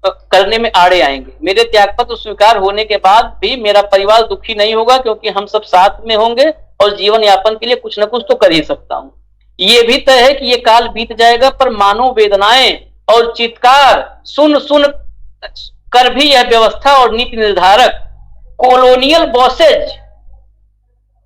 करने में आड़े आएंगे। मेरे त्यागपत्र स्वीकार होने के बाद भी मेरा परिवार दुखी नहीं होगा, क्योंकि हम सब साथ में होंगे और जीवन यापन के लिए कुछ न कुछ तो कर ही सकता हूं। ये भी तय है कि ये काल बीत जाएगा, पर मानव वेदनाएं और चित्कार सुन कर भी यह व्यवस्था और नीति निर्धारक कॉलोनियल बॉसेज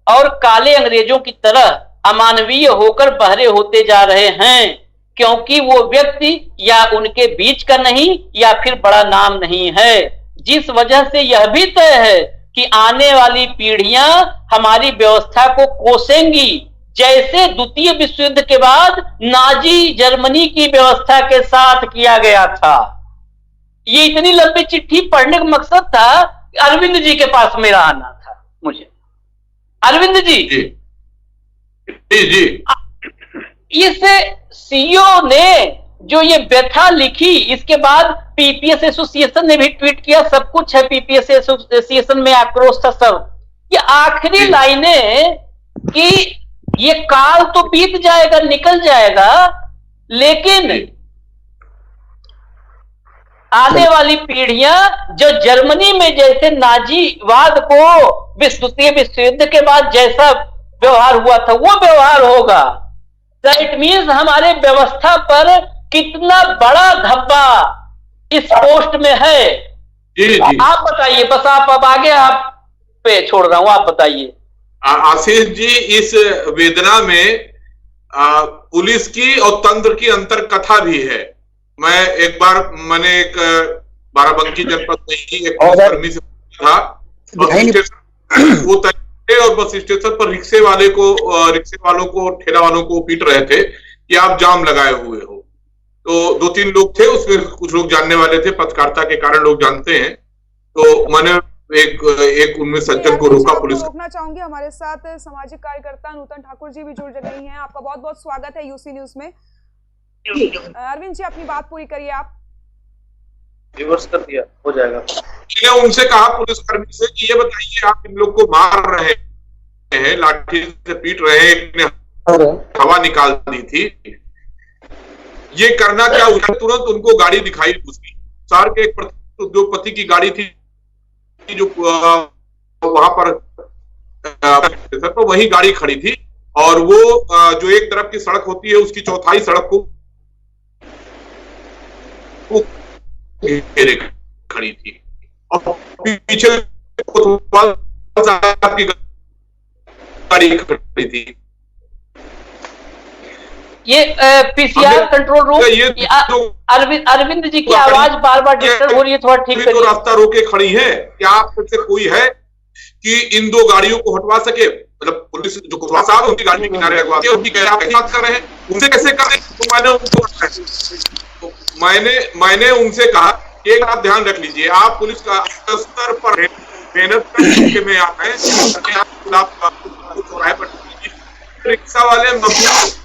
और काले अंग्रेजों की तरह अमानवीय होकर बहरे होते जा रहे हैं, क्योंकि वो व्यक्ति या उनके बीच का नहीं या फिर बड़ा नाम नहीं है, जिस वजह से यह भी तय है कि आने वाली पीढ़ियां हमारी व्यवस्था को कोसेंगी, जैसे द्वितीय विश्व युद्ध के बाद नाजी जर्मनी की व्यवस्था के साथ किया गया था। ये इतनी लंबी चिट्ठी पढ़ने का मकसद था अरविंद जी के पास मेरा आना था। मुझे अरविंद जी जी इस सीईओ ने जो ये व्यथा लिखी, इसके बाद पीपीएस एसोसिएशन ने भी ट्वीट किया, सब कुछ है पीपीएस एसोसिएशन में, आक्रोश था सब। ये आखिरी लाइनें कि ये काल तो बीत जाएगा, निकल जाएगा, लेकिन आने वाली पीढ़ियां जो जर्मनी में जैसे नाजीवाद को द्वितीय विश्व युद्ध के बाद जैसा व्यवहार हुआ था वो व्यवहार होगा। दैट मीन्स हमारे व्यवस्था पर कितना बड़ा धब्बा इस पोस्ट में है। जी। आप बताइए, बस आप अब आगे आप पे छोड़ रहा हूं, आप बताइए। आशीष जी, इस वेदना में पुलिस की और तंत्र की अंतर कथा भी है। मैंने एक बाराबंकी जनपद में ही एक पुलिसकर्मी से था, वो तय और बस स्टेशन पर रिक्शे वालों को ठेला वालों को पीट रहे थे कि आप जाम लगाए हुए हो। तो 2-3 लोग थे, उसमें कुछ लोग जानने वाले थे, पत्रकारिता के कारण लोग जानते हैं। तो मैंने एक उनमें सज्जन को रोका, पुलिस रोकना चाहूंगी। हमारे साथ सामाजिक कार्यकर्ता नूतन ठाकुर जी भी जुड़ गई हैं। आपका बहुत बहुत स्वागत है यूसी न्यूज में। अरविंद जी, अपनी बात पूरी करिए। आप रिवर्स कर दिया, हो जाएगा। मैंने उनसे कहा, पुलिसकर्मी से, कि ये बताइए, आप इन लोग को मार रहे हैं, लाठी से पीट रहे हैं, एक ने हवा निकाल दी थी, ये करना क्या हुआ? तुरंत उनको गाड़ी दिखाई उसकी, शहर के एक उद्योगपति की गाड़ी थी जो वहां पर तो वही गाड़ी खड़ी थी, और वो जो एक तरफ की सड़क होती है उसकी चौथाई सड़क को घेरे खड़ी थी, और पीछे की गाड़ी खड़ी थी। ये PCR control room, Arvind ji की आवाज बार बार डिस्टर्ब हो रही है, थोड़ा ठीक करिए। रास्ता रोके खड़ी है, क्या आप में से कोई है कि इन 2 गाड़ियों को हटवा सके? मतलब पुलिस जो कोतवाल साहब उनकी गाड़ी के किनारे लगवा के उनकी बात कर रहे हैं, उनसे कैसे करें? तो मैंने उनसे कहा कि एक बात ध्यान रख लीजिए, आप पुलिस का स्तर पर मेहनत करके में आप हैं, रिक्शा वाले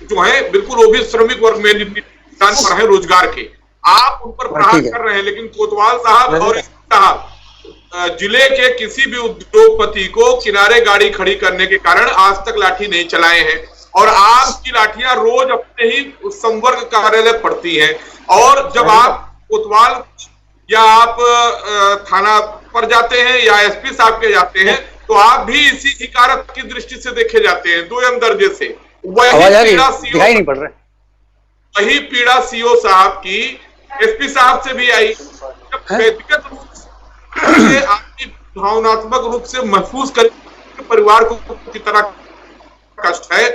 जो है बिल्कुल वो भी श्रमिक वर्ग में निशान पर है रोजगार के, आप उन पर प्रहार कर रहे हैं। लेकिन कोतवाल साहब और साहब जिले के किसी भी उद्योगपति को किनारे गाड़ी खड़ी करने के कारण आज तक लाठी नहीं चलाए हैं, और आपकी लाठियां रोज अपने ही संवर्ग कार्यालय पड़ती हैं। और जब आप कोतवाल या आप थाना पर जाते हैं या एसपी साहब के जाते हैं, तो आप भी इसी हिकारत की दृष्टि से देखे जाते हैं, 2 दर्जे से। वही पीड़ा सीओ साहब की एसपी साहब से भी आई। जब व्यक्तिगत रूप से आपकी भावनात्मक रूप से महसूस करें परिवार को की तरह कष्ट है,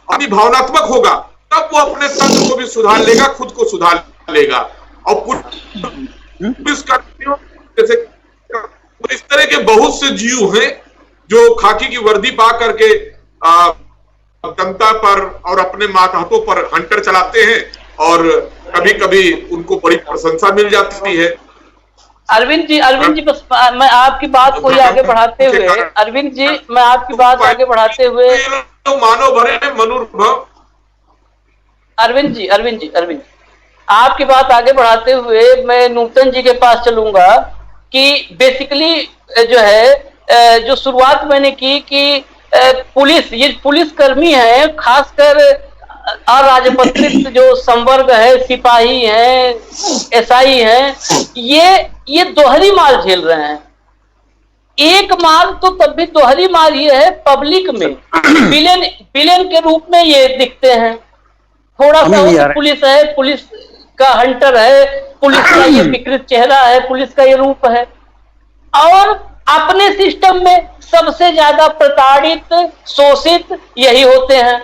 अभी भावनात्मक होगा तब वो अपने तंत्र को भी सुधार लेगा, खुद को सुधार लेगा। और पुलिस कर्मियों जैसे इस तरह के बहुत से जीव हैं जो खाकी की वर्दी पा करके जनता पर और अपने मातहतों पर हंटर चलाते हैं, और कभी कभी उनको बड़ी प्रशंसा मिल जाती है। अरविंद जी बस मैं आपकी बात को आगे बढ़ाते हुए, अरविंद जी मैं आपकी बात आगे बढ़ाते हुए, तो मानो भरे मनोनुभव। अरविंद जी आपकी बात आगे बढ़ाते हुए मैं नूतन जी के पास चलूंगा कि बेसिकली जो है जो शुरुआत मैंने की कि ये पुलिस कर्मी है, खासकर अराजपत्रित जो संवर्ग है, सिपाही हैं, एसआई हैं, ये दोहरी मार झेल रहे हैं। एक मार तो तब भी दोहरी मार ये है, पब्लिक में विलेन के रूप में ये दिखते हैं। थोड़ा सा पुलिस है, पुलिस का हंटर है, पुलिस का ये विकृत चेहरा है, पुलिस का ये रूप है, और अपने सिस्टम में सबसे ज्यादा प्रताड़ित, शोषित यही होते हैं।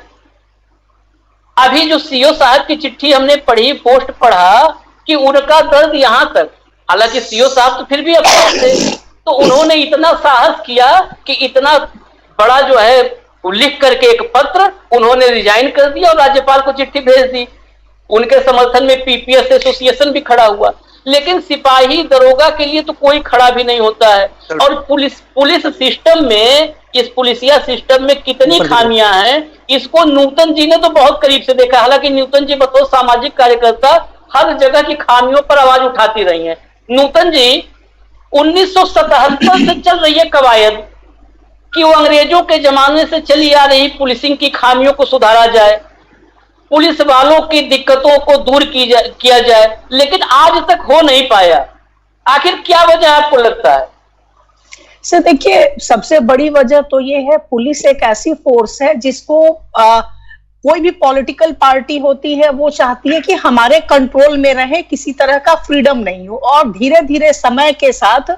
अभी जो सीओ साहब की चिट्ठी हमने पढ़ी, पोस्ट पढ़ा कि उनका दर्द यहां तक, हालांकि सीओ साहब तो फिर भी अपने थे, तो उन्होंने इतना साहस किया कि इतना बड़ा जो है लिख करके एक पत्र उन्होंने रिजाइन कर दिया और राज्यपाल को चिट्ठी भेज दी। उनके समर्थन में पीपीएस एसोसिएशन भी खड़ा हुआ। लेकिन सिपाही दरोगा के लिए तो कोई खड़ा भी नहीं होता है। और पुलिस सिस्टम में, इस पुलिसिया सिस्टम में कितनी खामियां हैं, इसको नूतन जी ने तो बहुत करीब से देखा। हालांकि नूतन जी बतौर सामाजिक कार्यकर्ता हर जगह की खामियों पर आवाज उठाती रही हैं। नूतन जी 1977 से चल रही है कवायद कि वो अंग्रेजों के जमाने से चली आ रही पुलिसिंग की खामियों को सुधारा जाए, पुलिस वालों की दिक्कतों को दूर किया जाए, लेकिन आज तक हो नहीं पाया। आखिर क्या वजह आपको लगता है? सर देखिए, सबसे बड़ी वजह तो ये है, पुलिस एक ऐसी फोर्स है जिसको कोई भी पॉलिटिकल पार्टी होती है वो चाहती है कि हमारे कंट्रोल में रहे, किसी तरह का फ्रीडम नहीं हो। और धीरे धीरे समय के साथ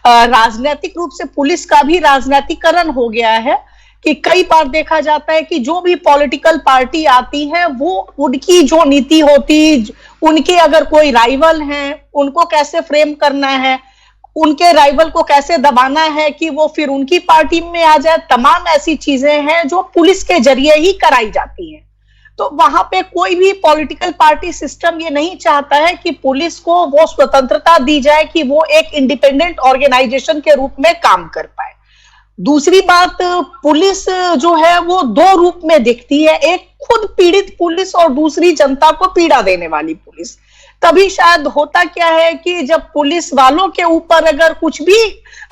राजनीतिक रूप से पुलिस का भी राजनीतिकरण हो गया है कि कई बार देखा जाता है कि जो भी पॉलिटिकल पार्टी आती है वो उनकी जो नीति होती, उनके अगर कोई राइवल हैं उनको कैसे फ्रेम करना है, उनके राइवल को कैसे दबाना है कि वो फिर उनकी पार्टी में आ जाए, तमाम ऐसी चीजें हैं जो पुलिस के जरिए ही कराई जाती हैं। तो वहां पे कोई भी पॉलिटिकल पार्टी सिस्टम ये नहीं चाहता है कि पुलिस को वो स्वतंत्रता दी जाए कि वो एक इंडिपेंडेंट ऑर्गेनाइजेशन के रूप में काम कर पाए। दूसरी बात, पुलिस जो है वो दो रूप में दिखती है, एक खुद पीड़ित पुलिस और दूसरी जनता को पीड़ा देने वाली पुलिस। तभी शायद होता क्या है कि जब पुलिस वालों के ऊपर अगर कुछ भी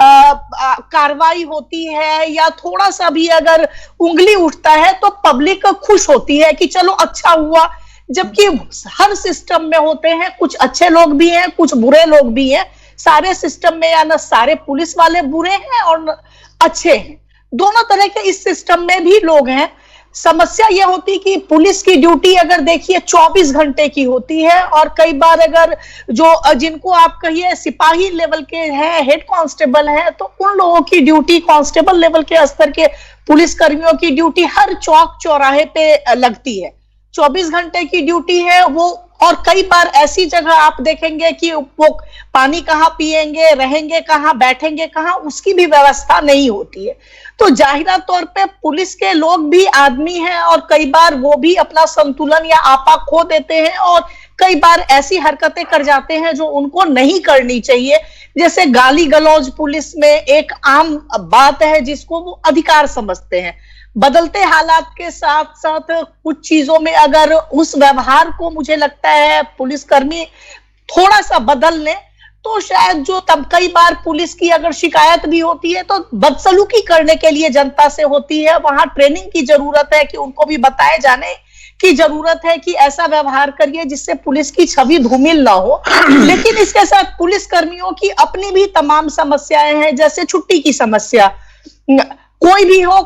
कार्रवाई होती है या थोड़ा सा भी अगर उंगली उठता है तो पब्लिक खुश होती है कि चलो अच्छा हुआ, जबकि हर सिस्टम में होते हैं कुछ अच्छे लोग भी हैं, कुछ बुरे लोग भी हैं। सारे सिस्टम में या ना सारे पुलिस वाले बुरे हैं और अच्छे हैं, दोनों तरह के इस सिस्टम में भी लोग हैं। समस्या यह होती कि पुलिस की ड्यूटी अगर देखिए 24 घंटे की होती है और कई बार अगर जो जिनको आप कहिए सिपाही लेवल के हैं, हेड कांस्टेबल हैं, तो उन लोगों की ड्यूटी, कांस्टेबल लेवल के स्तर के पुलिस कर्मियों की ड्यूटी हर चौक चौराहे पे लगती है। 24 घंटे की ड्यूटी है वो। और कई बार ऐसी जगह आप देखेंगे कि वो पानी कहाँ पिएंगे, रहेंगे कहाँ, बैठेंगे कहाँ, उसकी भी व्यवस्था नहीं होती है। तो जाहिरा तौर पे पुलिस के लोग भी आदमी हैं और कई बार वो भी अपना संतुलन या आपा खो देते हैं और कई बार ऐसी हरकतें कर जाते हैं जो उनको नहीं करनी चाहिए। जैसे गाली गलौज पुलिस में एक आम बात है जिसको वो अधिकार समझते हैं। बदलते हालात के साथ साथ कुछ चीजों में अगर उस व्यवहार को मुझे लगता है पुलिसकर्मी थोड़ा सा बदल लें तो शायद जो तब कई बार पुलिस की अगर शिकायत भी होती है तो बदसलूकी करने के लिए जनता से होती है, वहां ट्रेनिंग की जरूरत है कि उनको भी बताए जाने की जरूरत है कि ऐसा व्यवहार करिए जिससे पुलिस की छवि धूमिल ना हो। लेकिन इसके साथ पुलिस कर्मियों की अपनी भी तमाम समस्याएं हैं, जैसे छुट्टी की समस्या। कोई भी हो,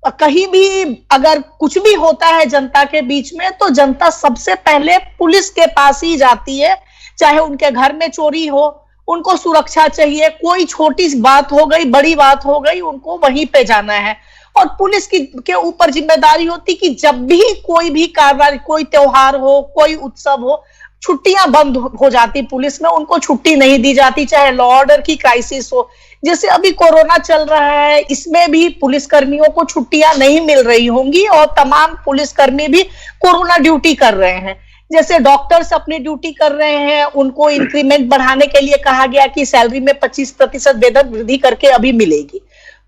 कहीं भी अगर कुछ भी होता है जनता के बीच में तो जनता सबसे पहले पुलिस के पास ही जाती है। चाहे उनके घर में चोरी हो, उनको सुरक्षा चाहिए, कोई छोटी बात हो गई, बड़ी बात हो गई, उनको वहीं पे जाना है। और पुलिस के ऊपर जिम्मेदारी होती कि जब भी कोई भी कार्रवाई, कोई त्योहार हो, कोई उत्सव हो, छुट्टियां बंद हो जाती पुलिस में, उनको छुट्टी नहीं दी जाती, चाहे लॉ ऑर्डर की क्राइसिस हो। जैसे अभी कोरोना चल रहा है, इसमें भी पुलिसकर्मियों को छुट्टियां नहीं मिल रही होंगी और तमाम पुलिसकर्मी भी कोरोना ड्यूटी कर रहे हैं। जैसे डॉक्टर्स अपनी ड्यूटी कर रहे हैं, उनको इंक्रीमेंट बढ़ाने के लिए कहा गया कि सैलरी में 25% वेतन वृद्धि करके अभी मिलेगी।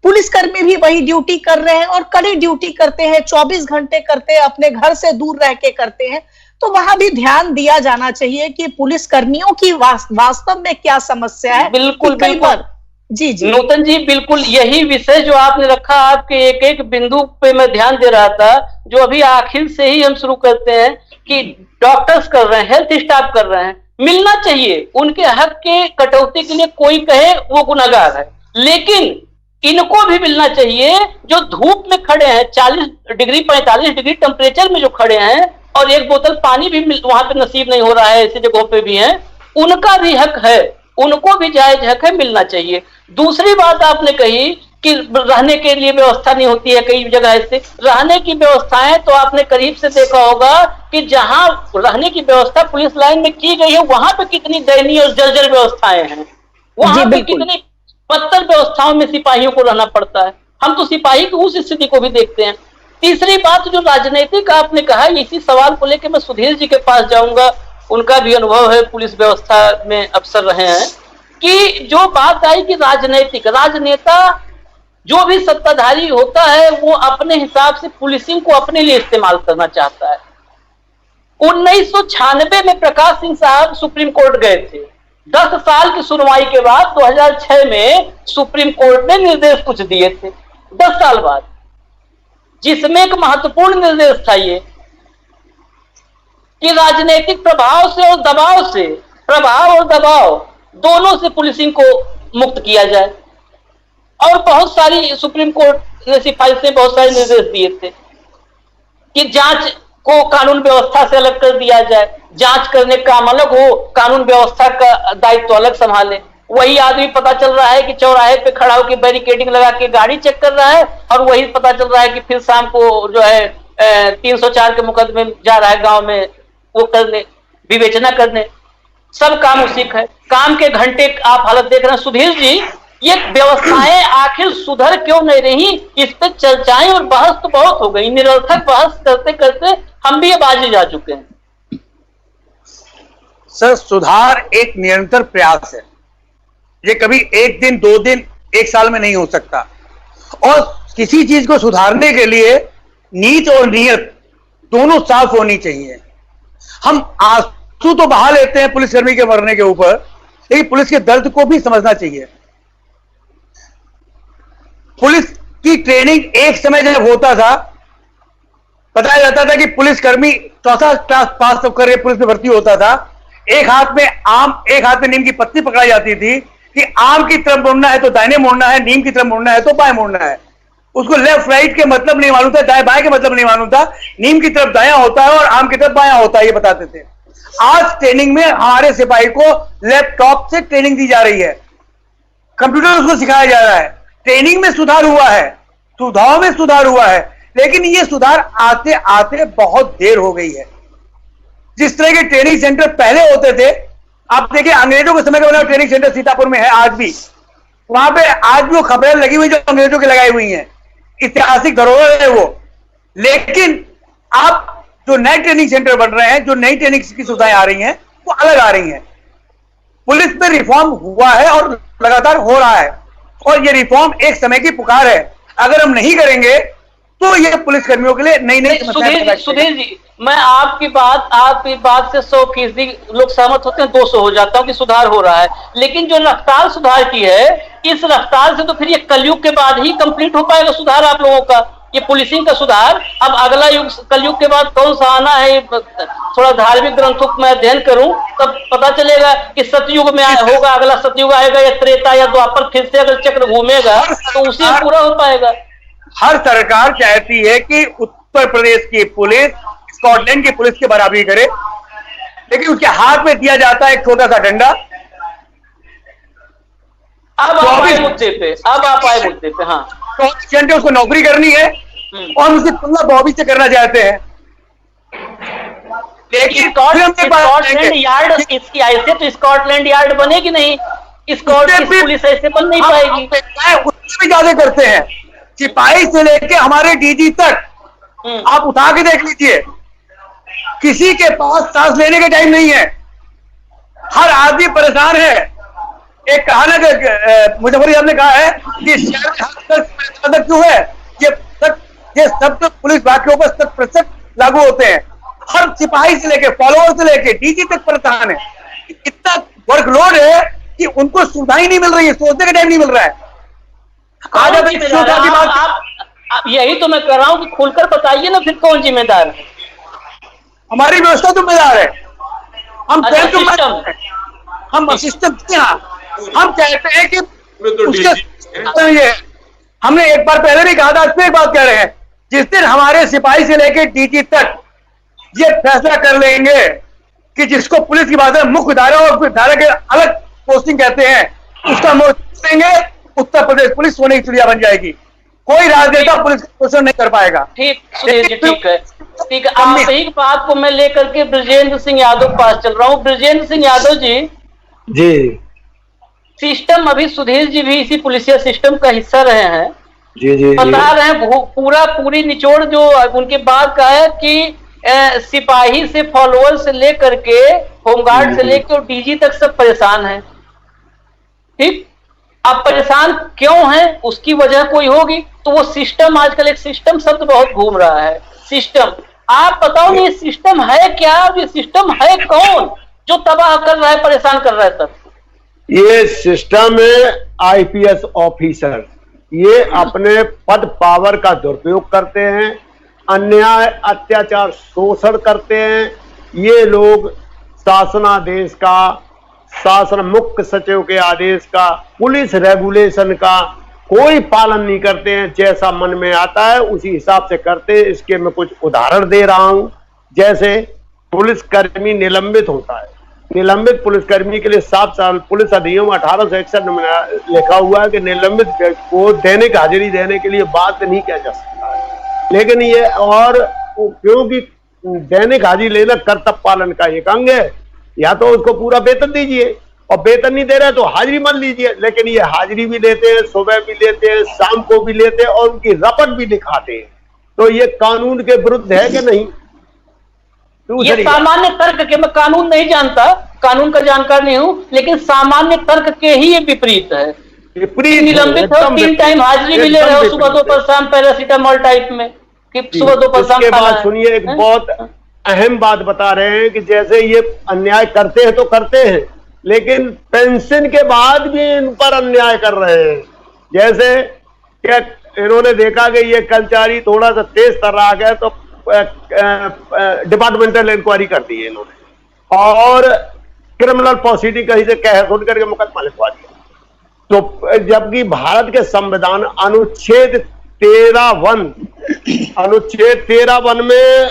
पुलिसकर्मी भी वही ड्यूटी कर रहे हैं और कड़ी ड्यूटी करते हैं, 24 घंटे करते हैं, अपने घर से दूर रह के करते हैं। तो वहां भी ध्यान दिया जाना चाहिए कि पुलिसकर्मियों की वास्तव में क्या समस्या है। बिल्कुल बिल्कुल जी जी नूतन जी, बिल्कुल यही विषय जो आपने रखा, आपके एक एक बिंदु पे मैं ध्यान दे रहा था, जो अभी आखिर से ही हम शुरू करते हैं कि डॉक्टर्स कर रहे हैं, हेल्थ स्टाफ कर रहे हैं, मिलना चाहिए। उनके हक के कटौती के लिए कोई कहे वो गुनहगार है, लेकिन इनको भी मिलना चाहिए जो धूप में खड़े हैं, 40 डिग्री 45 डिग्री टेम्परेचर में जो खड़े हैं और एक बोतल पानी भी वहां पे नसीब नहीं हो रहा है, ऐसी जगहों पे भी हैं, उनका भी हक है, उनको भी जायज हक है, मिलना चाहिए। दूसरी बात आपने कही कि रहने के लिए व्यवस्था नहीं होती है, कई जगह ऐसे रहने की व्यवस्थाएं तो आपने करीब से देखा होगा कि जहां रहने की व्यवस्था पुलिस लाइन में की गई है वहां पे कितनी दयनीय और जर्जर व्यवस्थाएं हैं, वहां पे कितनी बदतर व्यवस्थाओं में सिपाहियों को रहना पड़ता है। हम तो सिपाही की उस स्थिति को भी देखते हैं। तीसरी बात जो राजनीतिक आपने कहा, इसी सवाल को लेकर मैं सुधीर जी के पास जाऊंगा। उनका भी अनुभव है, पुलिस व्यवस्था में अफसर रहे हैं, कि जो बात आई कि राजनेता जो भी सत्ताधारी होता है वो अपने हिसाब से पुलिसिंग को अपने लिए इस्तेमाल करना चाहता है। 1996 में प्रकाश सिंह साहब सुप्रीम कोर्ट गए थे। 10 साल की सुनवाई के बाद 2006 में सुप्रीम कोर्ट ने निर्देश कुछ दिए थे, 10 साल बाद, जिसमें एक महत्वपूर्ण निर्देश था ये कि राजनीतिक प्रभाव से और दबाव से, प्रभाव और दबाव दोनों से पुलिसिंग को मुक्त किया जाए। और बहुत सारी सुप्रीम कोर्ट ने सिफारिशें, बहुत सारे निर्देश दिए थे कि जांच को कानून व्यवस्था से अलग कर दिया जाए, जांच करने का काम अलग हो, कानून व्यवस्था का दायित्व अलग संभाले। वही आदमी पता चल रहा है कि चौराहे पे खड़ा होकर बैरिकेडिंग लगा के गाड़ी चेक कर रहा है, और वही पता चल रहा है कि फिर शाम को जो है 304 के मुकदमे में जा रहा है गांव में वो करने, विवेचना करने। सब काम उसी का है। काम के घंटे आप हालत देख रहे हैं। सुधीर जी, ये व्यवस्थाएं आखिर सुधर क्यों नहीं रही, इस पे चर्चाएं और बहस तो बहुत हो गई। निरर्थक बहस करते करते हम भी ये बाजी जा चुके हैं। सर, सुधार एक निरंतर प्रयास है। ये कभी एक दिन, 2 दिन, 1 साल में नहीं हो सकता। और किसी चीज को सुधारने के लिए नीत और नियत दोनों साफ होनी चाहिए। हम आंसू तो बहा लेते हैं पुलिसकर्मी के मरने के ऊपर, लेकिन पुलिस के दर्द को भी समझना चाहिए। पुलिस की ट्रेनिंग एक समय जब होता था, बताया जाता था कि पुलिसकर्मी 4th क्लास पास करके पुलिस में भर्ती होता था। एक हाथ में आम, एक हाथ में नीम की पत्ती पकड़ाई जाती थी कि आम की तरफ मुड़ना है तो दाहिने मुड़ना है, नीम की तरफ मुड़ना है तो बाएं मुड़ना है। उसको लेफ्ट राइट के मतलब नहीं मालूम था, दाएं बाएं के मतलब नहीं मालूम था। नीम की तरफ दायां होता है और आम की तरफ बायां होता है, ये बताते थे। आज ट्रेनिंग में हमारे सिपाही को लैपटॉप से ट्रेनिंग दी जा रही है, कंप्यूटर उसको सिखाया जा रहा है। ट्रेनिंग में सुधार हुआ है, सुधार में सुधार हुआ है, लेकिन ये सुधार आते आते बहुत देर हो गई है। जिस तरह के ट्रेनिंग सेंटर पहले होते थे, आप देखिए अंग्रेजों के समय का बना ट्रेनिंग सेंटर सीतापुर में है आज भी। वहां पे आज भी वो खबरें लगी हुई जो अंग्रेजों की लगाई हुई हैं, ऐतिहासिक धरोहर है वो। लेकिन आप जो नए ट्रेनिंग सेंटर बन रहे हैं, जो नई ट्रेनिंग की सुविधाएं आ रही हैं, वो अलग आ रही हैं। पुलिस में रिफॉर्म हुआ है और लगातार हो रहा है, और ये रिफॉर्म एक समय की पुकार है। अगर हम नहीं करेंगे तो ये पुलिसकर्मियों के लिए नई नई समस्याएं। सुधीर जी, मैं आपकी बात से 100% लोग सहमत होते हैं, 200 हो जाता हूं कि सुधार हो रहा है। लेकिन जो रफ्तार सुधार की है, इस रफ्तार से तो फिर ये कलयुग के बाद ही कंप्लीट हो पाएगा सुधार आप लोगों का, ये पुलिसिंग का सुधार। अब अगला युग कलयुग के बाद कौन सा आना है, थोड़ा धार्मिक ग्रंथों को मैं अध्ययन करूं तब पता चलेगा कि सतयुग में होगा, अगला सतयुग आएगा या त्रेता या द्वापर, फिर से अगर चक्र घूमेगा तो उसी में पूरा हो पाएगा। हर सरकार चाहती है कि उत्तर प्रदेश की पुलिस स्कॉटलैंड की पुलिस की बराबरी करे, लेकिन उसके हाथ में दिया जाता है एक छोटा सा डंडा। अब आप आए मुद्दे पे, हाँ, 24 घंटे उसको नौकरी करनी है और उसकी तुलना बॉबी से करना चाहते हैं। लेकिन स्कॉटलैंड यार्ड, इसकी ऐसे तो स्कॉटलैंड यार्ड बनेगी नहीं, स्कॉटलैंड पुलिस ऐसे बन नहीं पाएगी। उससे भी ज्यादा करते हैं, सिपाही से लेके हमारे डीजी तक आप उठा के देख लीजिए, किसी के पास सांस लेने का टाइम नहीं है। हर आदमी परेशान है। एक कहावत मुजफ्फर साहब ने कहा है कि शहर में क्यों है, ये सब तो पुलिस वाक्यों पर 100% लागू होते हैं। हर सिपाही से लेके फॉलोअर से लेके डीजी तक परेशान है। इतना वर्कलोड है कि उनको सुविधाएं नहीं मिल रही है, सोचने का टाइम नहीं मिल रहा है। आज आप यही तो मैं कर रहा हूं कि खुलकर बताइए ना, फिर कौन जिम्मेदार है? हमारी व्यवस्था जिम्मेदार है। हम हम सिस्टम हम कहते हैं कि उसके हमने एक बार पहले भी कहा था, आज एक बात कह रहे हैं, जिस दिन हमारे सिपाही से लेकर डीजी तक ये फैसला कर लेंगे कि जिसको पुलिस की बात है मुख्य धारा और धारा के अलग पोस्टिंग कहते हैं, उसका देंगे, उत्तर प्रदेश पुलिस सोने की चिड़िया बन जाएगी। कोई राजनेता पुलिस का पोषण नहीं कर पाएगा। ठीक है। आप सही बात को मैं लेकर के ब्रजेंद्र सिंह यादव पास चल रहा हूँ। ब्रजेंद्र सिंह यादव जी, सिस्टम अभी सुधीर जी भी इसी पुलिसिया सिस्टम का हिस्सा रहे हैं, बता रहे हैं पूरी निचोड़ जो उनके बात का है कि सिपाही से फॉलोअर से लेकर के होमगार्ड से लेकर और डीजी तक सब परेशान हैं। ठीक, अब परेशान क्यों हैं उसकी वजह कोई होगी, तो वो सिस्टम, आजकल एक सिस्टम शब्द बहुत घूम रहा है, सिस्टम। आप बताओ ये सिस्टम है क्या, ये सिस्टम है कौन जो तबाह कर रहा है, परेशान कर रहा है सब? ये सिस्टम है आईपीएस ऑफिसर, ये अपने पद पावर का दुरुपयोग करते हैं, अन्याय अत्याचार शोषण करते हैं। ये लोग शासनादेश का, शासन मुख्य सचिव के आदेश का, पुलिस रेगुलेशन का कोई पालन नहीं करते हैं, जैसा मन में आता है उसी हिसाब से करते हैं। इसके मैं कुछ उदाहरण दे रहा हूं। जैसे पुलिसकर्मी निलंबित होता है, निलंबित पुलिसकर्मी के लिए 7 साल पुलिस अधिनियम 1861 में लिखा हुआ है कि निलंबित को दैनिक हाजिरी देने के लिए बाध्य नहीं किया जा सकता है। लेकिन ये, और क्योंकि दैनिक हाजिरी लेना कर्तव्य पालन का एक अंग है, या तो उसको पूरा वेतन दीजिए, और वेतन नहीं दे रहे तो हाजिरी मत लीजिए। लेकिन ये हाजिरी भी लेते हैं, सुबह भी लेते हैं, शाम को भी लेते हैं, और उनकी रपट भी दिखाते हैं। तो ये कानून के विरुद्ध है कि नहीं? ये सामान्य तर्क के, मैं कानून नहीं जानता, कानून का जानकार नहीं हूं, लेकिन सामान्य तर्क के ही ये विपरीत है। निलंबित हो, 3 टाइम हाजिरी भी ले रहे हो, सुबह दोपहर शाम, पैरासीटामोल टाइप में कि सुबह दोपहर शाम। इसके बाद सुनिए, एक बहुत अहम बात बता रहे हैं कि जैसे ये अन्याय करते हैं तो करते हैं, लेकिन पेंशन के बाद भी इन पर अन्याय कर रहे हैं। जैसे क्या इन्होंने देखा कि ये कर्मचारी थोड़ा सा तेज तर्राक है तो डिपार्टमेंटल इंक्वायरी कर दी है इन्होंने, और क्रिमिनल प्रोसीडिंग कहीं से कह सुन करके मुकदमा लिखवा दिया। तो जबकि भारत के संविधान अनुच्छेद 13(1) में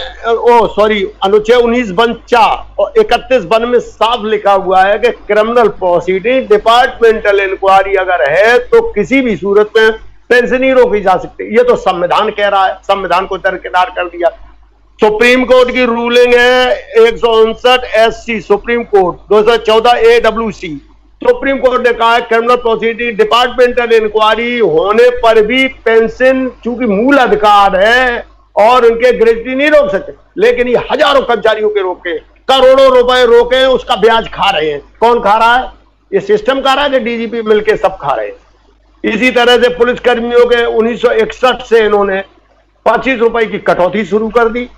अनुच्छेद 19(1)(4) और 31(1) में साफ लिखा हुआ है कि क्रिमिनल प्रोसीडिंग डिपार्टमेंटल इंक्वायरी अगर है तो किसी भी सूरत में पेंशन नहीं रोकी जा सकती। ये तो संविधान कह रहा है, संविधान को दरकिनार कर दिया। सुप्रीम कोर्ट की रूलिंग है 159 SC, supreme court 2014 AWC। Supreme court ने कहा है क्रिमिनल प्रोसीडिंग डिपार्टमेंटल इंक्वायरी होने पर भी पेंशन चूंकि मूल अधिकार है और उनके ग्रेजुटी नहीं रोक सकते, लेकिन ये हजारों कर्मचारियों के रोके, करोड़ों रुपए रोके, उसका ब्याज खा रहे हैं। कौन खा रहा है? ये सिस्टम खा रहा है कि डीजीपी मिलके सब खा रहे हैं। इसी तरह से पुलिस कर्मियों के 1961 से इन्होंने 25 रुपए की कटौती शुरू कर दी,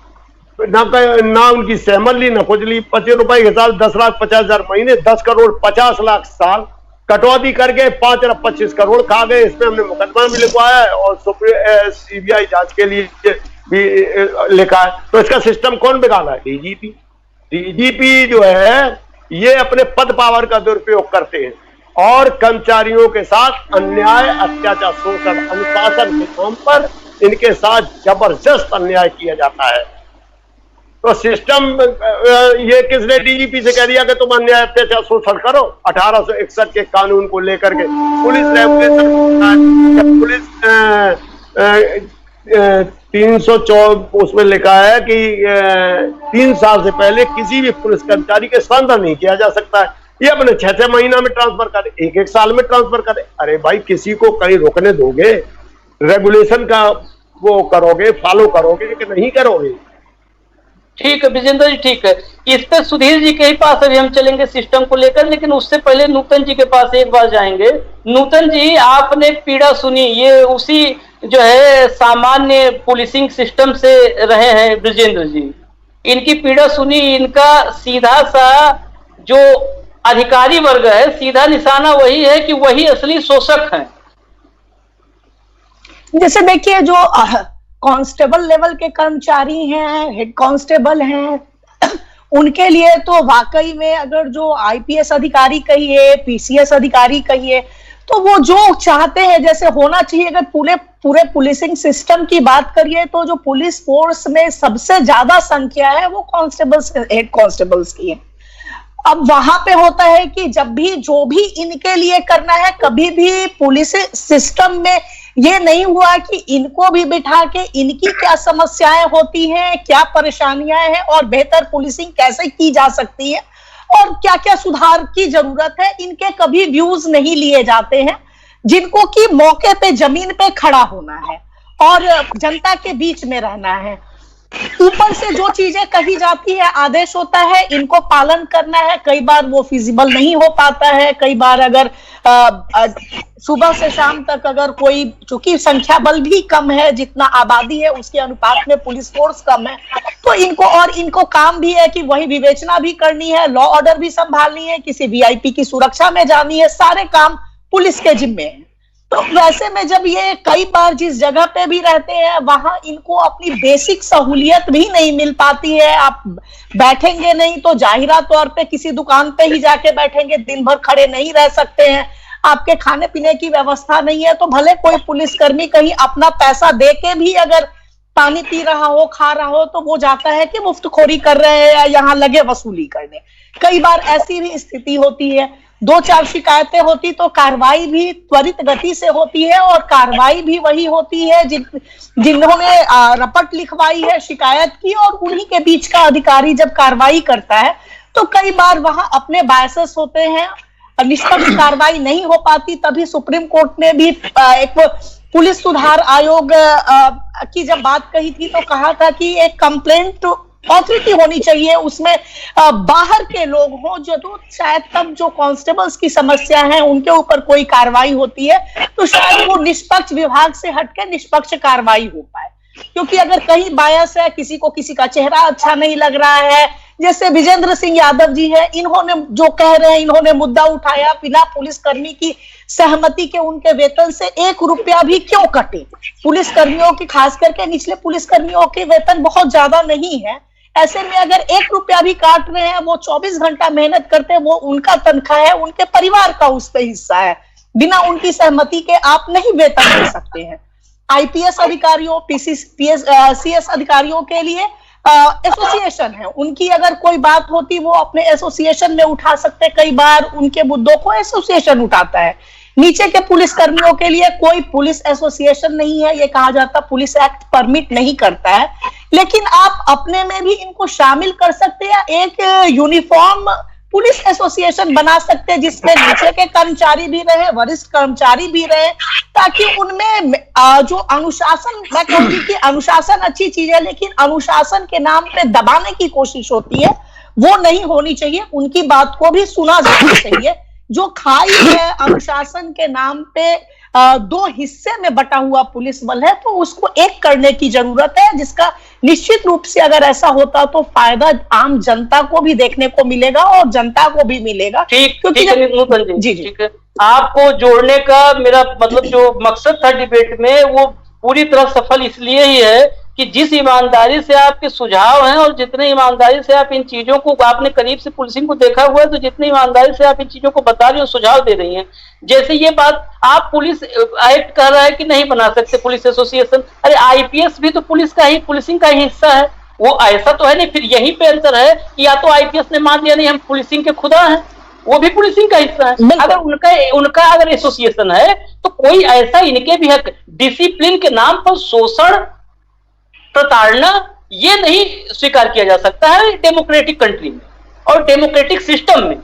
ना उनकी सहमत ली, ना कुछ ली। 25 रुपए के साथ 10,50,000 महीने, 10 करोड़ 50 लाख साल कटौती करके 5 अरब 25 करोड़ खा गए। इसमें हमने मुकदमा भी लिखवाया है और CBI जांच के लिए भी लिखा है। तो इसका सिस्टम कौन बिगाड़ा है? डीजीपी। डीजीपी जो है ये अपने पद पावर का दुरुपयोग करते हैं और कर्मचारियों के साथ अन्याय, अत्याचार, शोषण, अनुशासन के नाम पर इनके साथ जबरदस्त अन्याय किया जाता है। तो सिस्टम, ये किसने डीजीपी से कह दिया कि तुम अन्याय, अत्याचार, शोषण करो? 1861 के कानून को लेकर के पुलिस रेगुलेशन, पुलिस 304 उसमें लिखा है कि 3 साल से पहले किसी भी पुलिस कर्मचारी के स्थानांतरण नहीं किया जा सकता है। ये अपने 6 महीना में ट्रांसफर करे, 1 साल में ट्रांसफर करे। अरे भाई, किसी को कहीं रोकने दोगे? रेगुलेशन का वो करोगे, फॉलो करोगे कि नहीं करोगे? ठीक है विजेंद्र जी, ठीक है। इस पे सुधीर जी के ही पास अभी हम चलेंगे सिस्टम को लेकर, लेकिन उससे पहले नूतन जी के पास एक बार जाएंगे। नूतन जी, आपने पीड़ा सुनी, ये उसी जो है सामान्य पुलिसिंग सिस्टम से रहे हैं ब्रजेंद्र जी, इनकी पीड़ा सुनी। इनका सीधा सा जो अधिकारी वर्ग है, सीधा निशाना वही है कि वही असली शोषक हैं। जैसे देखिए, जो कांस्टेबल लेवल के कर्मचारी हैं, हेड कांस्टेबल हैं, उनके लिए तो वाकई में अगर जो आईपीएस अधिकारी कहिए, पीसीएस अधिकारी कहिए, तो वो जो चाहते हैं जैसे होना चाहिए। अगर पूरे पुलिसिंग सिस्टम की बात करिए तो जो पुलिस फोर्स में सबसे ज्यादा संख्या है वो कांस्टेबल्स, हेड कांस्टेबल्स की है। अब वहां पे होता है कि जब भी जो भी इनके लिए करना है, कभी भी पुलिस सिस्टम में ये नहीं हुआ कि इनको भी बिठा के इनकी क्या समस्याएं होती हैं, क्या परेशानियां हैं और बेहतर पुलिसिंग कैसे की जा सकती है और क्या क्या सुधार की जरूरत है, इनके कभी व्यूज नहीं लिए जाते हैं। जिनको कि मौके पे, जमीन पे खड़ा होना है और जनता के बीच में रहना है। ऊपर से जो चीजें कही जाती है, आदेश होता है, इनको पालन करना है। कई बार वो फिजिबल नहीं हो पाता है। कई बार अगर सुबह से शाम तक अगर कोई, चूंकि संख्या बल भी कम है, जितना आबादी है उसके अनुपात में पुलिस फोर्स कम है, तो इनको काम भी है कि वही विवेचना भी करनी है, लॉ ऑर्डर भी संभालनी है, किसी वीआईपी की सुरक्षा में जानी है, सारे काम पुलिस के जिम्मे है। तो वैसे में जब ये कई बार जिस जगह पे भी रहते हैं वहां इनको अपनी बेसिक सहूलियत भी नहीं मिल पाती है। आप बैठेंगे नहीं तो जाहिरा तौर पे किसी दुकान पे ही जाके बैठेंगे, दिन भर खड़े नहीं रह सकते हैं। आपके खाने पीने की व्यवस्था नहीं है, तो भले कोई पुलिसकर्मी कहीं अपना पैसा दे के भी अगर पानी पी रहा हो, खा रहा हो, तो वो जाता है कि मुफ्तखोरी कर रहे हैं या यहाँ लगे वसूली करने। कई बार ऐसी भी स्थिति होती है। 2-4 शिकायतें होती तो कार्रवाई भी त्वरित गति से होती है, और कार्रवाई भी वही होती है जिन्होंने रपट लिखवाई है शिकायत की, और उन्हीं के बीच का अधिकारी जब कार्रवाई करता है तो कई बार वहां अपने बायसेस होते हैं, निष्पक्ष कार्रवाई नहीं हो पाती। तभी सुप्रीम कोर्ट ने भी एक पुलिस सुधार आयोग की जब बात कही थी तो कहा था कि एक कंप्लेंट ऑथोरिटी होनी चाहिए, उसमें बाहर के लोग हो, जो शायद तब जो कांस्टेबल्स की समस्या है उनके ऊपर कोई कार्रवाई होती है तो शायद वो निष्पक्ष विभाग से हटके निष्पक्ष कार्रवाई हो पाए। क्योंकि अगर कहीं बायस है, किसी को किसी का चेहरा अच्छा नहीं लग रहा है, जैसे विजेंद्र सिंह यादव जी है, इन्होंने जो कह रहे हैं, इन्होंने मुद्दा उठाया बिना पुलिसकर्मी की सहमति के उनके वेतन से 1 रुपया भी क्यों कटे। पुलिसकर्मियों की, खास करके निचले पुलिसकर्मियों के वेतन बहुत ज्यादा नहीं है। ऐसे में अगर 1 रुपया भी काट रहे हैं, वो 24 घंटा मेहनत करते हैं, वो उनका तनख्वाह है, उनके परिवार का उस पे हिस्सा है। बिना उनकी सहमति के आप नहीं वेतन दे सकते हैं। आईपीएस अधिकारियों, सीएस अधिकारियों के लिए एसोसिएशन है, उनकी अगर कोई बात होती वो अपने एसोसिएशन में उठा सकते। कई बार उनके मुद्दों को एसोसिएशन उठाता है। नीचे के पुलिस कर्मियों के लिए कोई पुलिस एसोसिएशन नहीं है, ये कहा जाता पुलिस एक्ट परमिट नहीं करता है। लेकिन आप अपने में भी इनको शामिल कर सकते हैं, एक यूनिफॉर्म पुलिस एसोसिएशन बना सकते हैं जिसमें नीचे के कर्मचारी भी रहे, वरिष्ठ कर्मचारी भी रहे, ताकि उनमें जो अनुशासन, मैं कहूंगी कि अनुशासन अच्छी चीज है, लेकिन अनुशासन के नाम पे दबाने की कोशिश होती है, वो नहीं होनी चाहिए। उनकी बात को भी सुना जाना चाहिए। जो खाई है अनुशासन के नाम पे 2 हिस्से में बटा हुआ पुलिस बल है, तो उसको एक करने की जरूरत है, जिसका निश्चित रूप से अगर ऐसा होता तो फायदा आम जनता को भी देखने को मिलेगा और जनता को भी मिलेगा। क्योंकि जी ठीक है, आपको जोड़ने का मेरा मतलब जो मकसद था डिबेट में, वो पूरी तरह सफल इसलिए ही है कि जिस ईमानदारी से आपके सुझाव हैं और जितने ईमानदारी से आप इन चीजों को, आपने करीब से पुलिसिंग को देखा हुआ है, तो जितनी ईमानदारी से आप इन चीजों को बता रही हो, सुझाव दे रही हैं। जैसे ये बात आप पुलिस एक्ट कह रहा है कि नहीं बना सकते पुलिस एसोसिएशन, अरे आईपीएस भी तो पुलिस का ही, पुलिसिंग का ही हिस्सा है। वो ऐसा तो है नहीं। फिर यहीं पे अंतर है कि या तो आईपीएस ने मान लिया नहीं हम पुलिसिंग के खुदा हैं, वो भी पुलिसिंग का हिस्सा है। अगर उनका अगर एसोसिएशन है तो कोई ऐसा इनके भी हक, डिसिप्लिन के नाम पर शोषण, प्रताड़ना, ये नहीं स्वीकार किया जा सकता है डेमोक्रेटिक कंट्री में और डेमोक्रेटिक सिस्टम में।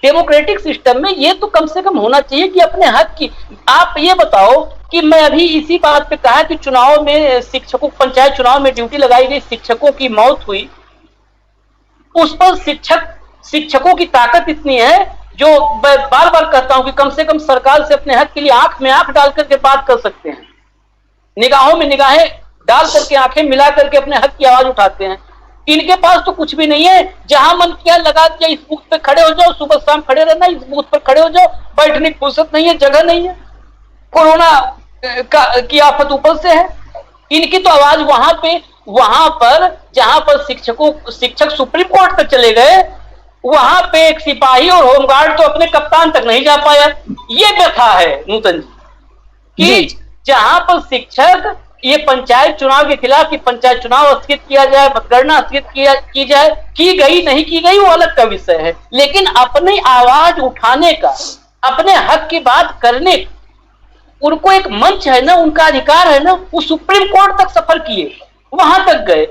डेमोक्रेटिक सिस्टम में ये तो कम से कम होना चाहिए कि अपने हक की। आप ये बताओ कि मैं अभी इसी बात पे कहा कि चुनाव में शिक्षकों, पंचायत चुनाव में ड्यूटी लगाई गई शिक्षकों की मौत हुई, उस पर शिक्षकों की ताकत इतनी है जो बार बार कहता हूं कि कम से कम सरकार से अपने हक के लिए आंख में आंख डाल करके बात कर सकते हैं, निगाहों में निगाहें डाल करके, आंखें मिला करके अपने हक की आवाज उठाते हैं। इनके पास तो कुछ भी नहीं है। जहां मन किया लगा दिया, इस बूथ पे खड़े हो जाओ, सुबह शाम खड़े रहना, इस बूथ पर खड़े हो जाओ, बैठने की फुर्सत नहीं है, जगह नहीं है, कोरोना की आफत ऊपर से है। इनकी तो आवाज वहां पर जहां पर शिक्षक सुप्रीम कोर्ट तक चले गए, वहां पे एक सिपाही और होमगार्ड तो अपने कप्तान तक नहीं जा पाया। ये व्यथा है नूतन जी कि जहां पर शिक्षक, ये पंचायत चुनाव के खिलाफ कि पंचायत चुनाव स्थगित किया जाए, मतगणना स्थगित की जाए, की गई नहीं की गई वो अलग का विषय है, लेकिन अपनी आवाज उठाने का, अपने हक की बात करने का उनको एक मंच है ना, उनका अधिकार है ना, वो सुप्रीम कोर्ट तक सफर किए, वहां तक गए।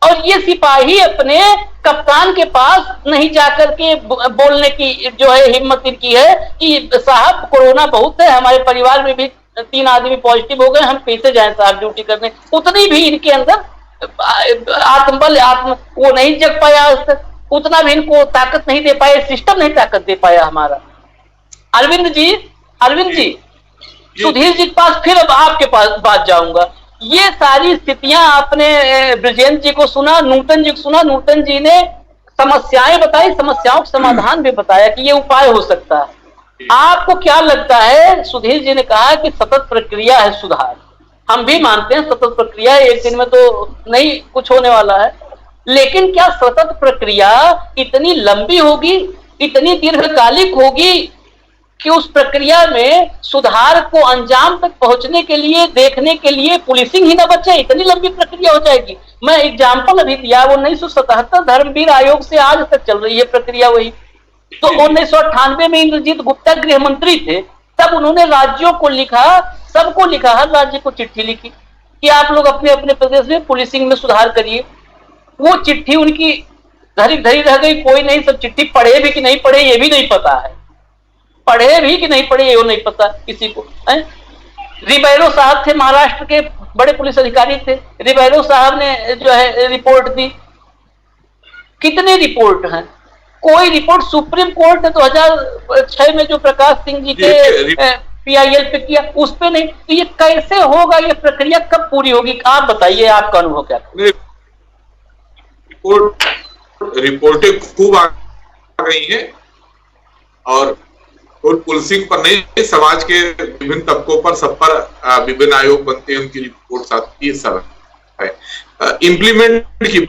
और ये सिपाही अपने कप्तान के पास नहीं जाकर के बोलने की जो है हिम्मत इनकी है कि साहब कोरोना बहुत है, हमारे परिवार में भी 3 आदमी पॉजिटिव हो गए, हम कैसे जाएं साहब ड्यूटी करने। उतनी भी इनके अंदर आत्मबल वो नहीं जग पाया आज तक, उतना भी इनको ताकत नहीं दे पाया, सिस्टम नहीं ताकत दे पाया हमारा। अरविंद जी सुधीर जी के पास फिर अब आपके पास बात जाऊंगा। ये सारी स्थितियां आपने ब्रजेंद्र जी को सुना, नूतन जी को सुना, नूतन जी ने समस्याएं बताई, समस्याओं का समाधान भी बताया कि ये उपाय हो सकता है। आपको क्या लगता है? सुधीर जी ने कहा कि सतत प्रक्रिया है सुधार, हम भी मानते हैं सतत प्रक्रिया, एक दिन में तो नहीं कुछ होने वाला है, लेकिन क्या सतत प्रक्रिया इतनी लंबी होगी, इतनी दीर्घकालिक होगी कि उस प्रक्रिया में सुधार को अंजाम तक पहुंचने के लिए, देखने के लिए पुलिसिंग ही ना बचे? इतनी लंबी प्रक्रिया हो जाएगी। मैं एग्जाम्पल अभी दिया, 1977 धर्मवीर आयोग से आज तक चल रही है प्रक्रिया वही। तो 1998 में इंद्रजीत गुप्ता गृह मंत्री थे, तब उन्होंने राज्यों को लिखा, सबको लिखा, हर राज्य को चिट्ठी लिखी कि आप लोग अपने अपने प्रदेश में पुलिसिंग में सुधार करिए। वो चिट्ठी उनकी धरी धरी रह गई, कोई नहीं, सब चिट्ठी पढ़े भी कि नहीं पढ़े ये भी नहीं पता है, पढ़े भी कि नहीं पढ़े ये नहीं पता किसी को। रिबैरो साहब थे, महाराष्ट्र के बड़े पुलिस अधिकारी थे, रिबैरो साहब ने जो है रिपोर्ट दी। कितने रिपोर्ट हैं? कोई रिपोर्ट सुप्रीम कोर्ट ने 2006 में जो प्रकाश सिंह जी के PIL पे किया, उस पे नहीं। तो ये कैसे होगा? ये प्रक्रिया कब पूरी होगी? आप बताइए, आपका अनुभव क्या? रिपोर्टें खूब आ गई हैं और पुलिसिंग पर नहीं, समाज के विभिन्न तबकों पर, सब पर विभिन्न आयोग बनते हैं, उनकी रिपोर्ट आती है, सब है। इम्प्लीमेंट की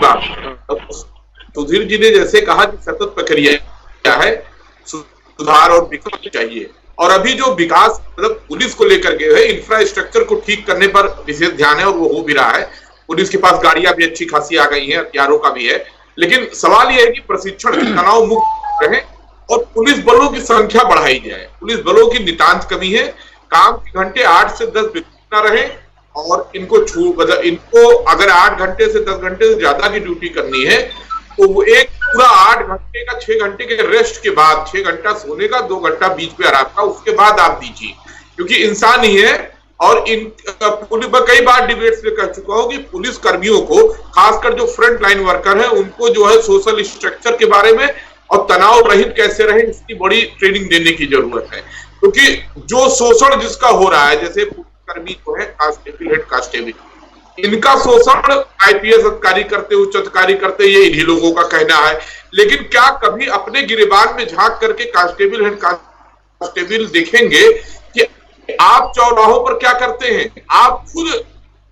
बात, सुधीर जी ने जैसे कहा कि सतत प्रक्रिया क्या है, सुधार और विकास चाहिए। और अभी जो विकास मतलब पुलिस को लेकर के है, इंफ्रास्ट्रक्चर को ठीक करने पर विशेष ध्यान है और वो हो भी रहा है। पुलिस के पास गाड़ियां भी अच्छी खासी आ गई हैं, हथियारों का भी है, लेकिन सवाल यह है कि प्रशिक्षण तनाव मुक्त रहे और पुलिस बलों की संख्या बढ़ाई जाए। पुलिस बलों की नितांत कमी है, काम के घंटे 8 से 10 न रहे और इनको अगर 8 घंटे से 10 घंटे से ज्यादा की ड्यूटी करनी है तो वो एक पूरा 8 घंटे का 6 घंटे के रेस्ट के बाद, 6 घंटा सोने का, 2 घंटा बीच में आराम का, उसके बाद आप दीजिए, क्योंकि इंसान ही है। और पुलिस में कई बार डिबेट्स में कह चुका हूं कि पुलिस कर्मियों को, खासकर जो फ्रंट लाइन वर्कर है, उनको जो है सोशल स्ट्रक्चर के बारे में और तनाव रहित कैसे रहे इसकी बड़ी ट्रेनिंग देने की जरूरत है, क्योंकि जो शोषण जिसका हो रहा है, जैसे पुलिसकर्मी जो है कांस्टेबल, हेड कांस्टेबल, इनका शोषण IPS अधिकारी करते, उच्च अधिकारी करते, ये इन्हीं लोगों का कहना है। लेकिन क्या कभी अपने गिरेबान में झांक करके कांस्टेबल, हेड कांस्टेबल देखेंगे कि आप चौराहों पर क्या करते हैं? आप खुद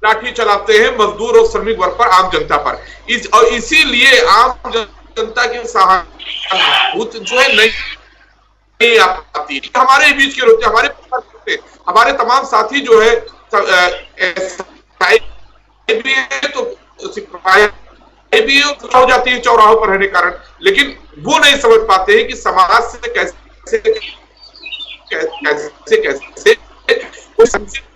लाठी चलाते हैं मजदूर और श्रमिक वर्ग पर, आम जनता पर। और इसीलिए आम जनता की सहानुभूति जो है नहीं आ पाती। हमारे बीच के होते, हमारे तमाम साथी जो है भी है, तो सिपाही भी हो जाती है चौराहों पर रहने कारण, लेकिन वो नहीं समझ पाते हैं कि समाज से कैसे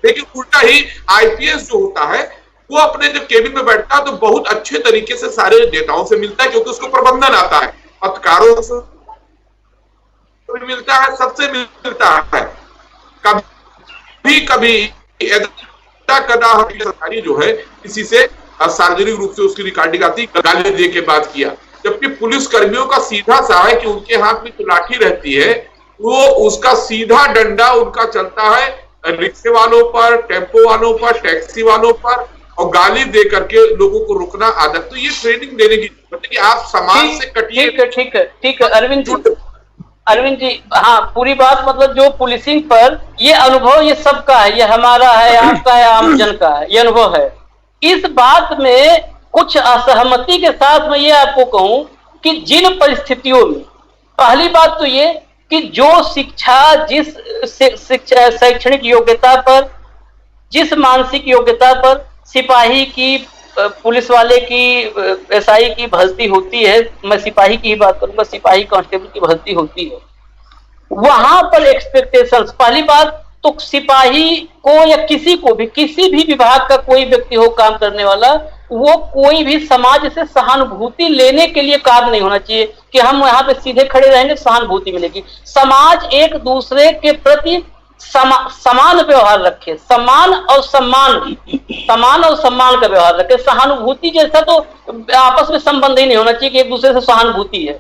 लेकिन उल्टा ही IPS जो होता है वो अपने जब केबिन में बैठता है तो बहुत अच्छे तरीके से सारे नेताओं से मिलता है, क्योंकि उसको प्रबंधन आता है, पत्रकारों से मिलता है, सबसे मिलता है। कभी सरकारी जो है किसी से सार्वजनिक रूप से उसकी रिकॉर्डिंग आती, गाली दे के बात किया, जबकि पुलिस कर्मियों का सीधा सा है कि उनके हाथ में जो लाठी रहती है वो उसका सीधा डंडा उनका चलता है रिक्शे वालों पर, टेम्पो वालों पर, टैक्सी वालों पर, और गाली दे करके लोगों को रोकना आदत। तो ये ट्रेनिंग देने की जरूरत है कि आप समाज से कटिए। ठीक है अरविंद जी, हाँ, पूरी बात, मतलब जो पुलिसिंग पर ये अनुभव ये सबका है, ये हमारा है, आपका है, आम जन का है, ये अनुभव है। इस बात में कुछ असहमति के साथ मैं ये आपको कहूं कि जिन परिस्थितियों में, पहली बात तो ये कि जो शिक्षा, जिस शैक्षणिक योग्यता पर, जिस मानसिक योग्यता पर सिपाही की, पुलिस वाले की, SI की भर्ती होती है, मैं सिपाही की ही बात करूंगा, सिपाही कांस्टेबल की भर्ती होती है, वहां पर एक्सपेक्टेशंस, पहली बात तो सिपाही को या किसी को भी, किसी भी विभाग का कोई व्यक्ति हो काम करने वाला, वो कोई भी समाज से सहानुभूति लेने के लिए काम नहीं होना चाहिए कि हम यहाँ पे सीधे खड़े रहेंगे सहानुभूति मिलेगी। समाज एक दूसरे के प्रति समान व्यवहार रखे, समान और सम्मान का व्यवहार रखे। सहानुभूति जैसा तो आपस में संबंध ही नहीं होना चाहिए कि एक दूसरे से सहानुभूति है।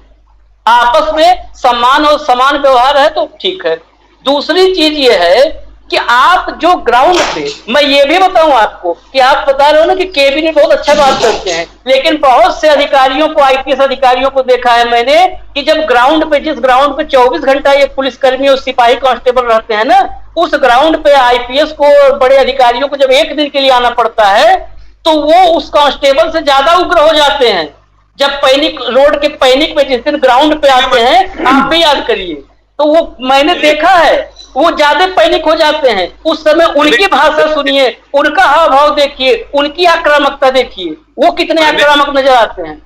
आपस में सम्मान और समान व्यवहार है तो ठीक है। दूसरी चीज ये है कि आप जो ग्राउंड पे, मैं ये भी बताऊं आपको कि आप बता रहे हो ना कि कैबिनेट बहुत अच्छा बात करते हैं, लेकिन बहुत से अधिकारियों को, आईपीएस अधिकारियों को देखा है मैंने कि जब ग्राउंड पे, जिस ग्राउंड पे 24 घंटा ये पुलिसकर्मी और सिपाही कांस्टेबल रहते हैं ना, उस ग्राउंड पे आईपीएस को और बड़े अधिकारियों को जब एक दिन के लिए आना पड़ता है तो वो उस कांस्टेबल से ज्यादा उग्र हो जाते हैं। जब पैनिक, रोड के पैनिक में जिस दिन ग्राउंड पे आते हैं, आप भी याद करिए, तो वो मैंने देखा है, वो ज्यादा पैनिक हो जाते हैं। उस समय उनकी भाषा सुनिए, उनका हाव भाव देखिए, उनकी आक्रामकता देखिए, वो कितने आक्रामक नजर आते हैं।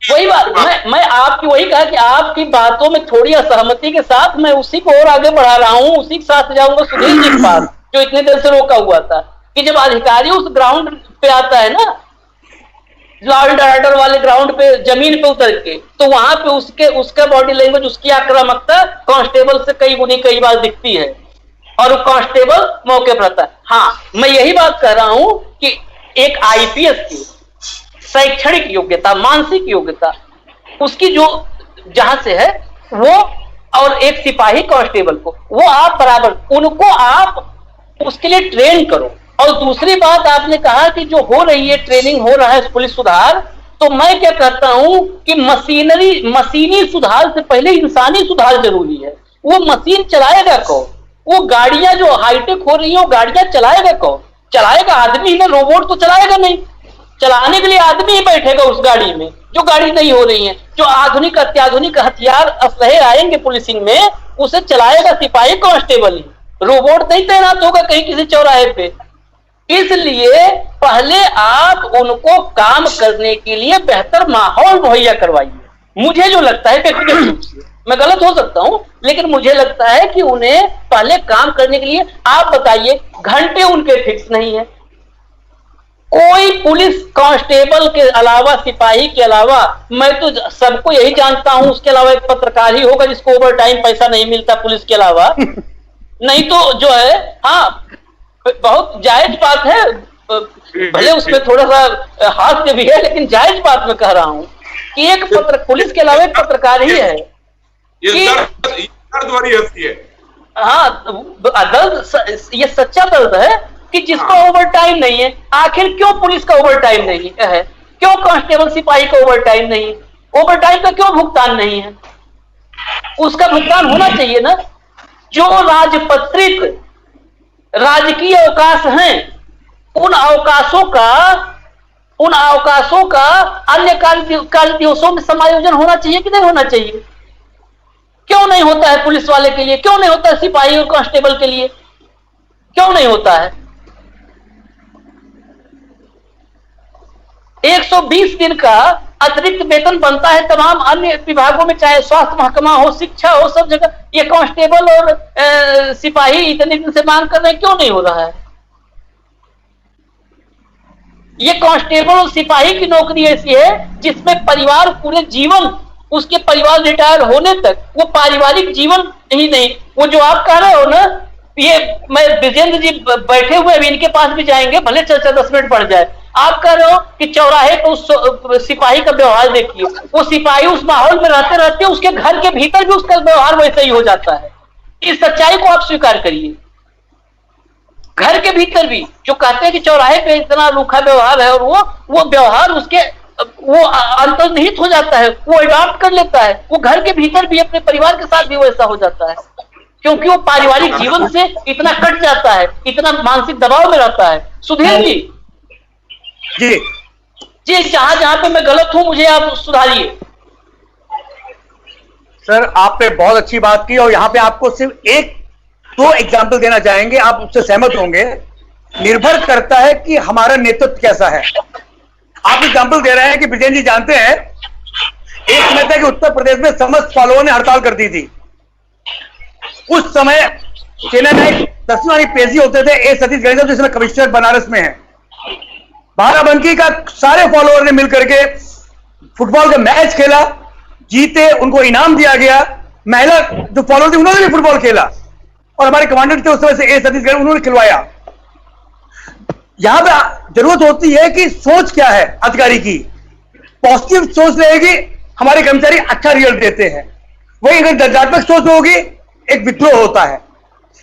वही बात मैं आपकी वही कहा कि आपकी बातों में थोड़ी असहमति के साथ मैं उसी को और आगे बढ़ा रहा हूं, उसी के साथ जाऊंगा सुधीर जी के पास, जो इतने देर से रोका हुआ था, कि जब अधिकारी उस ग्राउंड पे आता है ना, लॉ एंड ऑर्डर वाले ग्राउंड पे, जमीन पे उतर के, तो वहां पे उसका बॉडी लैंग्वेज, उसकी आक्रामकता कांस्टेबल से कई बार दिखती है, और वो कांस्टेबल मौके पर रहता है। हाँ, मैं यही बात कह रहा हूं कि एक आईपीएस की शैक्षणिक योग्यता, मानसिक योग्यता, उसकी जो जहां से है वो, और एक सिपाही कांस्टेबल को, वो आप बराबर, उनको आप उसके लिए ट्रेन करो। और दूसरी बात आपने कहा कि जो हो रही है, ट्रेनिंग हो रहा है पुलिस सुधार, तो मैं क्या कहता हूं कि मशीनी सुधार से पहले इंसानी सुधार जरूरी है। वो मशीन चलाएगा कौन? वो गाड़ियां जो हाईटेक हो रही है, वो गाड़ियां चलाएगा कौन? चलाएगा आदमी ना, रोबोट तो चलाएगा नहीं। चलाने के लिए आदमी ही बैठेगा उस गाड़ी में, जो गाड़ी नहीं हो रही है। जो आधुनिक अत्याधुनिक हथियार असलहे आएंगे पुलिसिंग में, उसे चलाएगा सिपाही कांस्टेबल ही, रोबोट नहीं तैनात होगा कहीं किसी चौराहे पे। इसलिए पहले आप उनको काम करने के लिए बेहतर माहौल मुहैया करवाइए। मुझे जो लगता है, व्यक्तिगत रूप से मैं गलत हो सकता हूं, लेकिन मुझे लगता है कि उन्हें पहले काम करने के लिए, आप बताइए, घंटे उनके फिक्स नहीं है। कोई पुलिस कांस्टेबल के अलावा, सिपाही के अलावा, मैं तो सबको यही जानता हूं, उसके अलावा एक पत्रकार ही होगा जिसको ओवर टाइम पैसा नहीं मिलता पुलिस के अलावा। नहीं तो जो है, हाँ, बहुत जायज बात है, भले उसमें थोड़ा सा हास्य भी है, लेकिन जायज बात मैं कह रहा हूं कि एक पुलिस के अलावा एक पत्रकार ही है। दर्द वाली हंसी है। हाँ, दर्द, ये सच्चा दर्द है कि जिसका ओवर टाइम नहीं है। आखिर क्यों पुलिस का ओवर टाइम नहीं है? क्यों कांस्टेबल सिपाही का ओवर टाइम नहीं है? ओवर टाइम का क्यों भुगतान नहीं है? उसका भुगतान होना चाहिए ना। जो राजपत्रित राजकीय अवकाश हैं, उन अवकाशों का अन्य कार्य दिवसों में समायोजन होना चाहिए कि नहीं होना चाहिए? क्यों नहीं होता है पुलिस वाले के लिए? क्यों नहीं होता है सिपाही और कांस्टेबल के लिए? क्यों नहीं होता है? 120 दिन का अतिरिक्त वेतन बनता है तमाम अन्य विभागों में, चाहे स्वास्थ्य महकमा हो, शिक्षा हो, सब जगह। ये कांस्टेबल और सिपाही इतने दिन से मांग कर रहे हैं, क्यों नहीं हो रहा है? ये कांस्टेबल और सिपाही की नौकरी ऐसी है जिसमें परिवार पूरे जीवन, उसके परिवार रिटायर होने तक वो पारिवारिक जीवन ही नहीं। वो जो आप कह रहे हो ना, ये मैं विजेंद्र जी बैठे हुए अभी, इनके पास भी जाएंगे, भले चर्चा 10 मिनट बढ़ जाए। आप कह रहे हो कि चौराहे पर उस सिपाही का व्यवहार देखिए, वो सिपाही उस माहौल में रहते रहते उसके घर के भीतर भी उसका व्यवहार वैसे ही हो जाता है। इस सच्चाई को आप स्वीकार करिए। घर के भीतर भी जो कहते हैं कि चौराहे पे इतना रूखा व्यवहार है, और वो व्यवहार उसके वो अंतर्निहित हो जाता है, वो अडॉप्ट कर लेता है। वो घर के भीतर भी अपने परिवार के साथ भी वैसा हो जाता है, क्योंकि वो पारिवारिक जीवन से इतना कट जाता है, इतना मानसिक दबाव में रहता है। सुधीर जी जी, जहां पे मैं गलत हूं मुझे आप सुधारिए। सर, आपने बहुत अच्छी बात की, और यहां पे आपको सिर्फ 1-2 एग्जाम्पल देना चाहेंगे, आप उससे सहमत होंगे। निर्भर करता है कि हमारा नेतृत्व कैसा है। आप एग्जाम्पल दे रहे हैं कि विजय जी जानते हैं, एक समय था कि उत्तर प्रदेश में समस्त फॉलोअर ने हड़ताल कर दी थी। उस समय सेना नायक 10वीं वाली पेशी होते थे ए सतीश गणेश, जिसमें कमिश्नर बनारस में है। बाराबंकी का सारे फॉलोअर ने मिलकर के फुटबॉल का मैच खेला, जीते, उनको इनाम दिया गया, महिला जो फॉलोअर थी उन्होंने भी फुटबॉल खेला और हमारे कमांडर थे उस समय से ए सतीश गढ़, उन्होंने खिलवाया। यहां पे जरूरत होती है कि सोच क्या है अधिकारी की। पॉजिटिव सोच रहेगी, हमारे कर्मचारी अच्छा रिजल्ट देते हैं। वही अगर दर्जात्मक सोच होगी, एक विद्रोह होता है।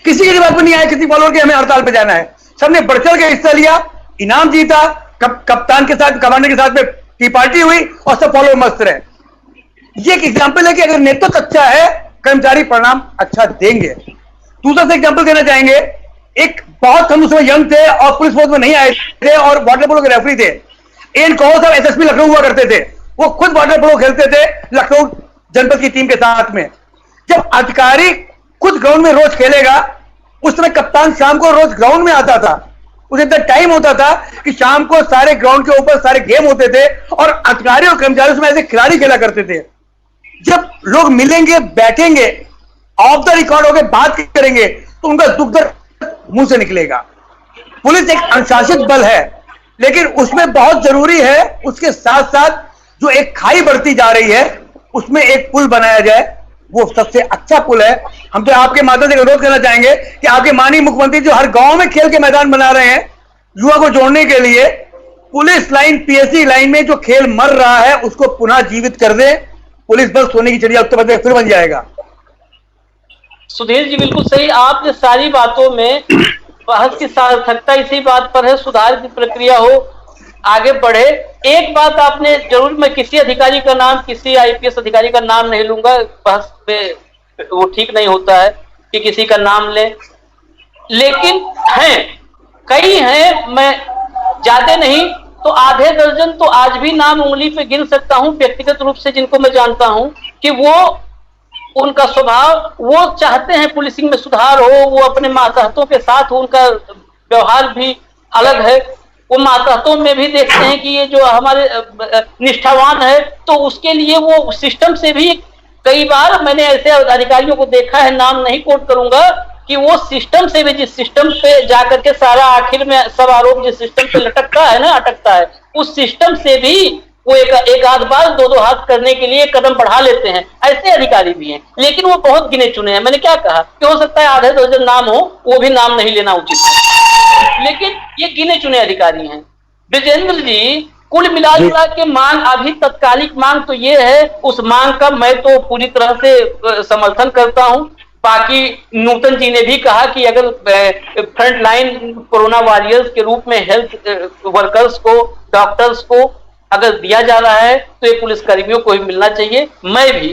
किसी के दिमाग में नहीं आया किसी फॉलोअर के हमें हड़ताल पे जाना है, सबने बढ़ चढ़ के हिस्सा लिया, इनाम जीता, कप्तान के साथ, कमांडर के साथ में टी पार्टी हुई और सब फॉलोअर मस्त रहे। ये एक एग्जाम्पल है कि अगर नेतृत्व अच्छा है, कर्मचारी परिणाम अच्छा देंगे। दूसरा से एग्जाम्पल देना चाहेंगे, एक बहुत हम उसमें यंग थे और पुलिस फोर्स में नहीं आए थे और वाटर पोलो के रेफरी थे, एन कौर साहब एसएसपी लखनऊ हुआ करते थे। वो खुद वाटर पोलो खेलते थे लखनऊ जनपद की टीम के साथ में। जब अधिकारी खुद ग्राउंड में रोज खेलेगा, उस समय कप्तान शाम को रोज ग्राउंड में आता था। उसे इतना टाइम होता था कि शाम को सारे ग्राउंड के ऊपर सारे गेम होते थे और अधिकारी और कर्मचारी उसमें ऐसे खिलाड़ी खेला करते थे। जब लोग मिलेंगे, बैठेंगे, ऑफ द रिकॉर्ड होकर बात करेंगे तो उनका दुख दर्द मुंह से निकलेगा। पुलिस एक अनुशासित बल है, लेकिन उसमें बहुत जरूरी है उसके साथ साथ जो एक खाई बढ़ती जा रही है उसमें एक पुल बनाया जाए, वो सबसे अच्छा पुल है। हम तो आपके माध्यम से अनुरोध करना चाहेंगे कि आपके माननीय मुख्यमंत्री जो हर गांव में खेल के मैदान बना रहे हैं युवा को जोड़ने के लिए, पुलिस लाइन पीएससी लाइन में जो खेल मर रहा है उसको पुनः जीवित कर दे। पुलिस बल सोने की चिड़िया उत्तर प्रदेश फिर बन जाएगा। सुधीर जी बिल्कुल सही, आपने सारी बातों में बहस की सार्थकता इसी बात पर है, सुधार की प्रक्रिया हो, आगे बढ़े। एक बात आपने जरूर, मैं किसी अधिकारी का नाम, किसी आईपीएस अधिकारी का नाम नहीं लूंगा, बहस में वो ठीक नहीं होता है कि किसी का नाम ले, लेकिन हैं, कई हैं, मैं ज्यादा नहीं तो आधे दर्जन तो आज भी नाम उंगली पे गिन सकता हूं व्यक्तिगत रूप से, जिनको मैं जानता हूं कि वो उनका स्वभाव, वो चाहते हैं पुलिसिंग में सुधार हो, वो अपने मातहतों के साथ उनका व्यवहार भी अलग है, वो मातहतों में भी देखते हैं कि ये जो हमारे निष्ठावान है, तो उसके लिए वो सिस्टम से भी, कई बार मैंने ऐसे अधिकारियों को देखा है, नाम नहीं कोट करूंगा, कि वो सिस्टम से भी, जिस सिस्टम पे जाकर के सारा आखिर में सब आरोप जिस सिस्टम पे लटकता है ना, अटकता है, उस सिस्टम से भी वो एक आध बार दो हाथ करने के लिए कदम बढ़ा लेते हैं। ऐसे अधिकारी भी हैं, लेकिन वो बहुत गिने चुने हैं। मैंने क्या कहा कि हो सकता है आधे दर्जन नाम हो, वो भी नाम नहीं लेना उचित है, लेकिन ये गिने चुने अधिकारी हैं। विजेंद्र जी, कुल मिला जुला के मांग, अभी तत्कालिक मांग तो ये है, उस मांग का मैं तो पूरी तरह से समर्थन करता हूं। बाकी नूतन जी ने भी कहा कि अगर फ्रंट लाइन कोरोना वॉरियर्स के रूप में हेल्थ वर्कर्स को, डॉक्टर्स को अगर दिया जा रहा है तो ये पुलिस कर्मियों को ही मिलना चाहिए। मैं भी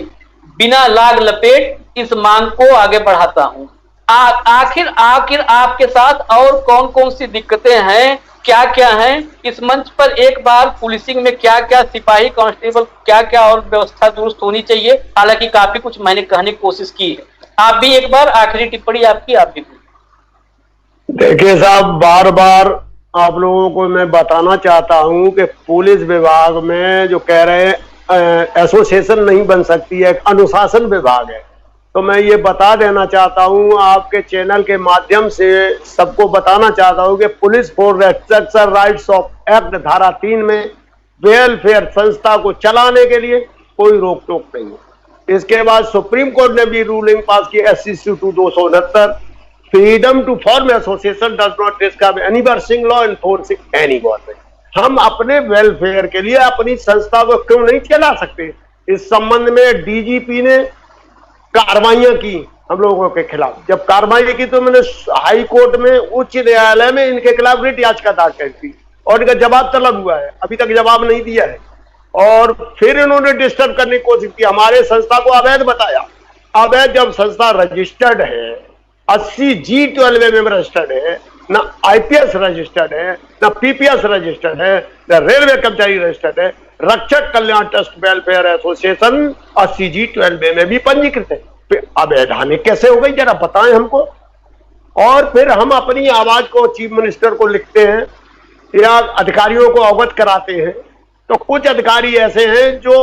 बिना लाग लपेट इस मांग को आगे बढ़ाता हूं। आखिर आपके साथ और कौन कौन सी दिक्कतें हैं, क्या क्या हैं, इस मंच पर एक बार पुलिसिंग में क्या क्या, सिपाही कांस्टेबल क्या क्या और व्यवस्था दुरुस्त होनी चाहिए, हालांकि काफी कुछ मैंने कहने की कोशिश की है। आप भी एक बार आखिरी टिप्पणी आपकी, आप भी। देखिए साहब, बार बार आप लोगों को मैं बताना चाहता हूं कि पुलिस विभाग में जो कह रहे हैं एसोसिएशन नहीं बन सकती है, अनुशासन विभाग है, तो मैं ये बता देना चाहता हूं, आपके चैनल के माध्यम से सबको बताना चाहता हूं कि police for restriction rights of act धारा 3 में वेलफेयर संस्था को चलाने के लिए कोई रोक टोक नहीं है। इसके बाद सुप्रीम कोर्ट ने भी रूलिंग पास की SCC 269, freedom to form association does not describe any personal law enforcing any government. हम अपने वेलफेयर के लिए अपनी संस्था को क्यों नहीं चला सकते? इस संबंध में डीजीपी ने कार्रवाइयां की हम लोगों के खिलाफ। जब कार्रवाई की तो मैंने हाई कोर्ट में, उच्च न्यायालय में इनके खिलाफ रिट याचिका दाखिल की और इनका जवाब तलब हुआ है, अभी तक जवाब नहीं दिया है। और फिर इन्होंने डिस्टर्ब करने की कोशिश की, हमारे संस्था को अवैध बताया। अवैध जब संस्था रजिस्टर्ड है, 80G12 में रजिस्टर्ड है, ना IPS रजिस्टर्ड है, ना PPS रजिस्टर्ड है, ना रेलवे कर्मचारी रजिस्टर्ड है, रक्षक कल्याण ट्रस्ट वेलफेयर एसोसिएशन 80G12 में भी पंजीकृत है, फिर अवैधानिक कैसे हो गई जरा बताएं हमको। और फिर हम अपनी आवाज को चीफ मिनिस्टर को लिखते हैं या अधिकारियों को अवगत कराते हैं, तो कुछ अधिकारी ऐसे हैं जो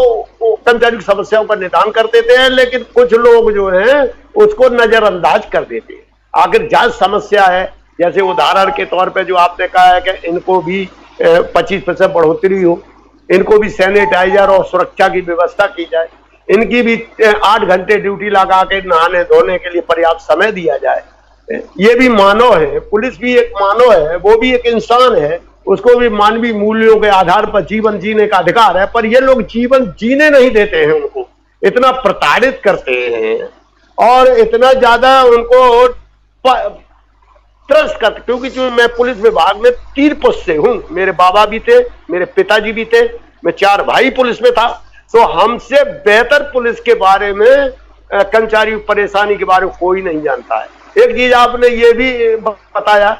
कर्मचारी की समस्याओं का निदान कर देते हैं, लेकिन कुछ लोग जो हैं उसको नजरअंदाज कर देते हैं। आखिर जांच समस्या है, जैसे उदाहरण के तौर पे जो आपने कहा है कि इनको भी 25% बढ़ोतरी हो, इनको भी सैनिटाइजर और सुरक्षा की व्यवस्था की जाए, इनकी भी 8 घंटे ड्यूटी लगा के नहाने धोने के लिए पर्याप्त समय दिया जाए। ये भी मानव है, पुलिस भी एक मानव है, वो भी एक इंसान है, उसको भी मानवीय मूल्यों के आधार पर जीवन जीने का अधिकार है। पर ये लोग जीवन जीने नहीं देते हैं, उनको इतना प्रताड़ित करते हैं और इतना ज्यादा उनको त्रस्त करते, क्योंकि मैं पुलिस विभाग में 3 पुष्ट से हूं, मेरे बाबा भी थे, मेरे पिताजी भी थे, मैं 4 भाई पुलिस में था, तो हमसे बेहतर पुलिस के बारे में कर्मचारी परेशानी के बारे में कोई नहीं जानता है। एक चीज आपने ये भी बताया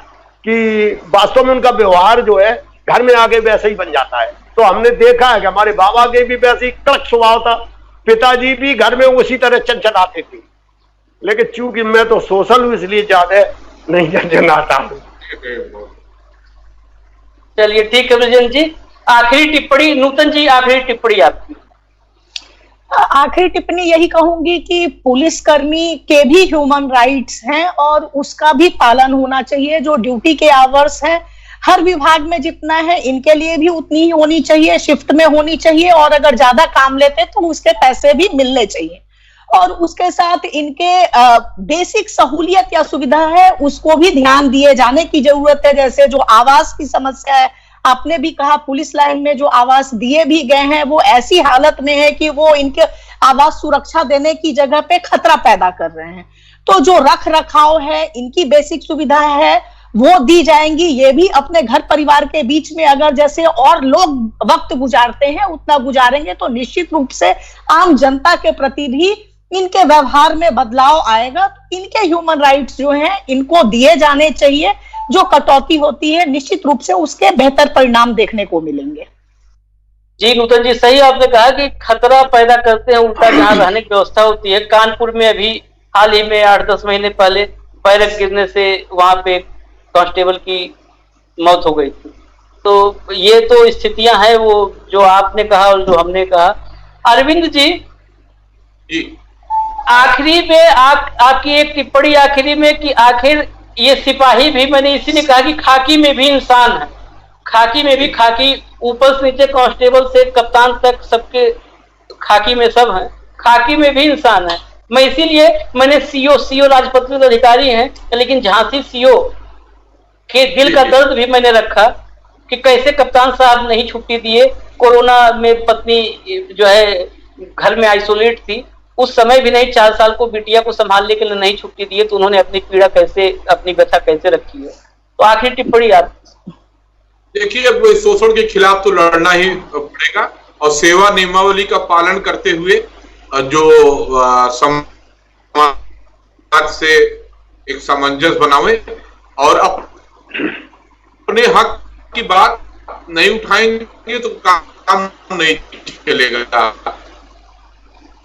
कि वास्तव में उनका व्यवहार जो है घर में आके वैसे ही बन जाता है। तो हमने देखा है कि हमारे बाबा के भी वैसे ही कड़क स्वभाव था, पिताजी भी घर में उसी तरह चंचलाते थे, लेकिन चूंकि मैं तो सोशल हूं इसलिए ज्यादा नहीं चंचलाता हूं। चलिए ठीक है ब्रजेंद्र जी, आखिरी टिप्पणी नूतन जी, आखिरी टिप्पणी आपकी। आखिरी टिप्पणी यही कहूंगी कि पुलिसकर्मी के भी ह्यूमन राइट्स हैं और उसका भी पालन होना चाहिए। जो ड्यूटी के आवर्स हैं हर विभाग में जितना है इनके लिए भी उतनी ही होनी चाहिए, शिफ्ट में होनी चाहिए, और अगर ज्यादा काम लेते तो उसके पैसे भी मिलने चाहिए। और उसके साथ इनके बेसिक सहूलियत या सुविधा है उसको भी ध्यान दिए जाने की जरूरत है। जैसे जो आवास की समस्या है, आपने भी कहा पुलिस लाइन में जो आवास दिए भी गए हैं वो ऐसी हालत में है कि वो इनके आवास सुरक्षा देने की जगह पे खतरा पैदा कर रहे हैं। तो जो रख रखाव है, इनकी बेसिक सुविधा है वो दी जाएंगी। ये भी अपने घर परिवार के बीच में अगर जैसे और लोग वक्त गुजारते हैं उतना गुजारेंगे तो निश्चित रूप से आम जनता के प्रति भी इनके व्यवहार में बदलाव आएगा। इनके ह्यूमन राइट्स जो हैं इनको दिए जाने चाहिए। जो कटौती होती है निश्चित रूप से उसके बेहतर परिणाम देखने को मिलेंगे। जी नूतन जी, सही आपने कहा कि खतरा पैदा करते हैं उल्टा जहाँ रहने की व्यवस्था होती है। कानपुर में अभी हाल ही में 8-10 महीने पहले बैरक गिरने से वहां पे कांस्टेबल की मौत हो गई थी। तो ये तो स्थितियां हैं वो जो आपने कहा और जो हमने कहा। अरविंद जी, आखिरी में आपकी एक टिप्पणी आखिरी में कि आखिर ये सिपाही भी, मैंने इसीलिए कहा कि खाकी में भी इंसान है, खाकी में भी, खाकी ऊपर से नीचे कांस्टेबल से कप्तान तक सबके खाकी में सब हैं, खाकी में भी इंसान है। मैं इसीलिए मैंने सीओ राजपत्रित अधिकारी हैं, लेकिन झांसी सीओ के दिल का दर्द भी मैंने रखा कि कैसे कप्तान साहब नहीं छुट्टी दिए। कोरोना में पत्नी जो है घर में आइसोलेट थी, उस समय भी नहीं, 4 साल को बिटिया को संभालने के लिए नहीं छुट्टी दिए, तो उन्होंने अपनी पीड़ा कैसे, अपनी व्यथा कैसे रखी है। तो आखिरी टिप्पणी आप। देखिए, अब शोषण के खिलाफ तो लड़ना ही पड़ेगा और सेवा नियमावली का पालन करते हुए जो समाज से एक सामंजस्य बनावे और अपने हक की बात नहीं उठाएंगे तो काम नहीं चलेगा।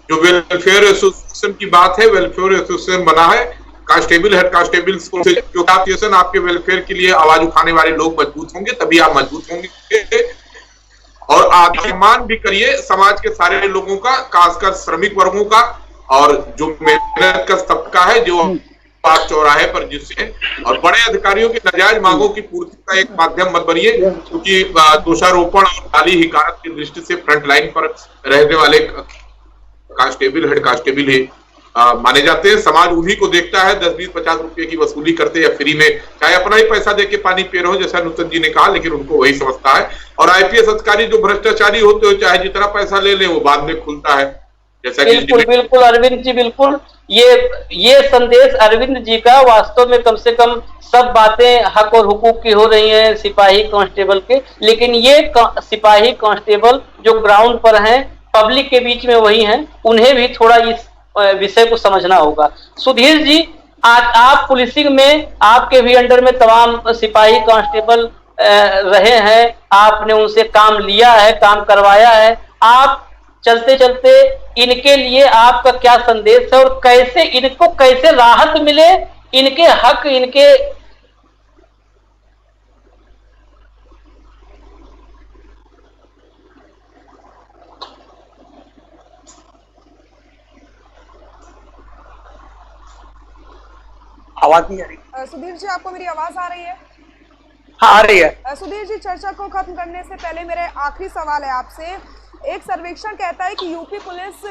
जो वेलफेयर एसोसिएशन की बात है, वेलफेयर एसोसिएशन बना है, कांस्टेबल हेड कांस्टेबल एसोसिएशन, आपके वेलफेयर के लिए आवाज उठाने वाले लोग मजबूत होंगे तभी आप मजबूत होंगे। और सम्मान भी करिए समाज के सारे लोगों का, खासकर श्रमिक वर्गों का, और जो मेहनत का तबका है जो पास चौराहे पर जिससे, और बड़े अधिकारियों की नाजायज मांगों की पूर्ति का एक माध्यम मत बनिए, क्योंकि दोषारोपण और काली हिकारत की दृष्टि से फ्रंट लाइन पर रहने वाले कांस्टेबल हेड कांस्टेबल ही माने जाते हैं। समाज उन्हीं को देखता है, 10, 20, 50 रुपए की वसूली करते या फ्री में, चाहे अपना ही पैसा देके पानी पी रहे हो, जैसा नूतन जी ने कहा, लेकिन उनको वही समझता है। और आईपीएस अधिकारी जो भ्रष्टाचारी होते हो, चाहे जितना पैसा ले ले वो बाद में खुलता है, जैसा कि बिल्कुल अरविंद जी, बिल्कुल ये संदेश अरविंद जी का वास्तव में कम से कम सब बातें हक और हुकूक की हो रही हैं सिपाही कांस्टेबल के, लेकिन ये सिपाही कांस्टेबल जो ग्राउंड पर हैं, पब्लिक के बीच में वही हैं, उन्हें भी थोड़ा इस विषय को समझना होगा। सुधीर जी, आज आप पुलिसिंग में, आपके भी अंडर में तमाम सिपाही कांस्टेबल रहे हैं, आपने उनसे काम लिया है, काम करवाया है। आप चलते चलते इनके लिए आपका क्या संदेश है और कैसे इनको कैसे राहत मिले, इनके हक, इनके आवाज नहीं आ रही। सुधीर जी, आपको मेरी आवाज आ रही है? हाँ, आ रही है। सुधीर जी, चर्चा को खत्म करने से पहले मेरे आखिरी सवाल है आपसे एक सर्वेक्षण कहता है कि यूपी पुलिस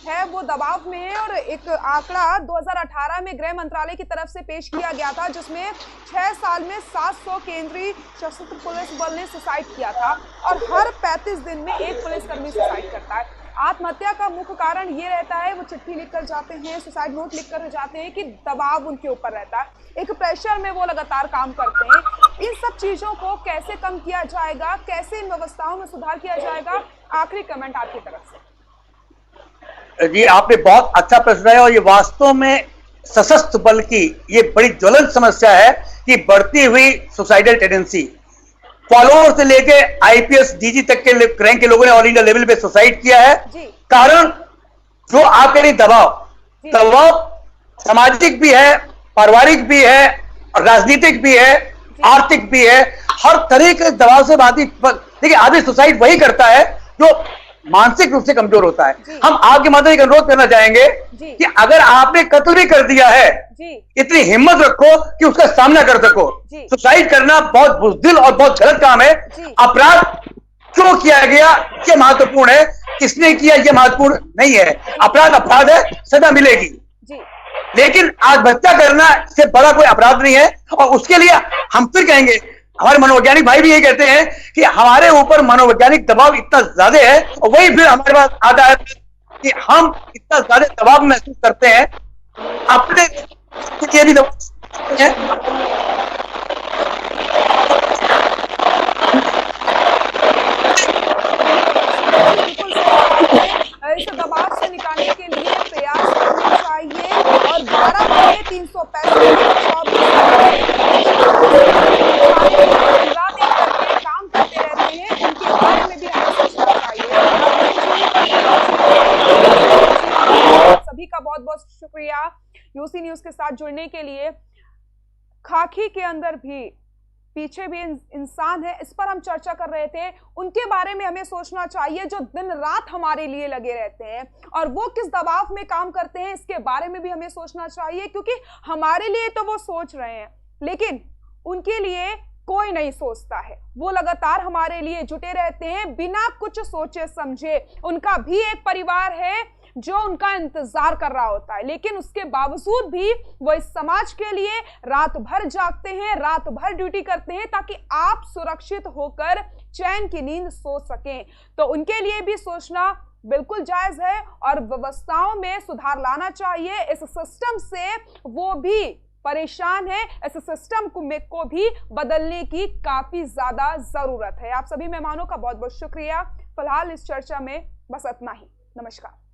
है वो दबाव में है, और एक आंकड़ा 2018 में गृह मंत्रालय की तरफ से पेश किया गया था, जिसमें 6 साल में 700 केंद्रीय सशस्त्र पुलिस बल ने सुसाइड किया था, और हर 35 दिन में एक पुलिसकर्मी सुसाइड करता है। आत्महत्या का मुख्य कारण ये रहता है, वो चिट्ठी लिखकर जाते हैं, सुसाइड नोट लिखकर जाते हैं कि दबाव उनके ऊपर रहता है, एक प्रेशर में वो लगातार काम करते हैं। इन सब चीजों को कैसे कम किया जाएगा, कैसे इन व्यवस्थाओं में सुधार किया जाएगा, आखिरी कमेंट आपकी तरफ से। जी, आपने बहुत अच्छा प्रश्न है, और ये वास्तव में सशस्त्र बल की ये बड़ी ज्वलंत समस्या है कि बढ़ती हुई सुसाइडल टेंडेंसी। फॉलोअर से लेके आईपीएस डीजी तक के रैंक के लोगों ने ऑल इंडिया लेवल पे सुसाइड किया है। कारण जो आप कह रही दबाव सामाजिक भी है, पारिवारिक भी है, राजनीतिक भी है, आर्थिक भी है, हर तरह के दबाव से बात। देखिए, आदमी सुसाइड वही करता है जो मानसिक रूप से कमजोर होता है। हम आपके माध्यम से अनुरोध करना चाहेंगे कि अगर आपने कत्ल भी कर दिया है, इतनी हिम्मत रखो कि उसका सामना कर सको। सुसाइड करना बहुत बुज़दिल और बहुत गलत काम है। अपराध क्यों किया गया ये महत्वपूर्ण है, किसने किया ये महत्वपूर्ण नहीं है। अपराध है, सजा मिलेगी, लेकिन आत्महत्या करना इससे बड़ा कोई अपराध नहीं है। और उसके लिए हम फिर कहेंगे, हमारे मनोवैज्ञानिक भाई भी ये कहते हैं कि हमारे ऊपर मनोवैज्ञानिक दबाव इतना ज्यादा है, और वही फिर हमारे पास आता है कि हम इतना ज्यादा दबाव महसूस करते हैं अपने लिए भी इस दबाव से निकालने के लिए प्रयास करने चाहिए, और 12 घंटे 365 काम करते रहते हैं, उनके बारे में भी हमें सोचना चाहिए। सभी का बहुत बहुत शुक्रिया यूसी न्यूज के साथ जुड़ने के लिए। खाकी के अंदर भी पीछे भी इंसान है, इस पर हम चर्चा कर रहे थे। उनके बारे में हमें सोचना चाहिए जो दिन रात हमारे लिए लगे रहते हैं, और वो किस दबाव में काम करते हैं इसके बारे में भी हमें सोचना चाहिए, क्योंकि हमारे लिए तो वो सोच रहे हैं, लेकिन उनके लिए कोई नहीं सोचता है। वो लगातार हमारे लिए जुटे रहते हैं बिना कुछ सोचे समझे। उनका भी एक परिवार है जो उनका इंतजार कर रहा होता है, लेकिन उसके बावजूद भी वो इस समाज के लिए रात भर जागते हैं, रात भर ड्यूटी करते हैं, ताकि आप सुरक्षित होकर चैन की नींद सो सकें। तो उनके लिए भी सोचना बिल्कुल जायज है, और व्यवस्थाओं में सुधार लाना चाहिए। इस सिस्टम से वो भी परेशान है, इस सिस्टम को भी बदलने की काफी ज्यादा जरूरत है। आप सभी मेहमानों का बहुत बहुत शुक्रिया। फिलहाल इस चर्चा में बस इतना ही। नमस्कार।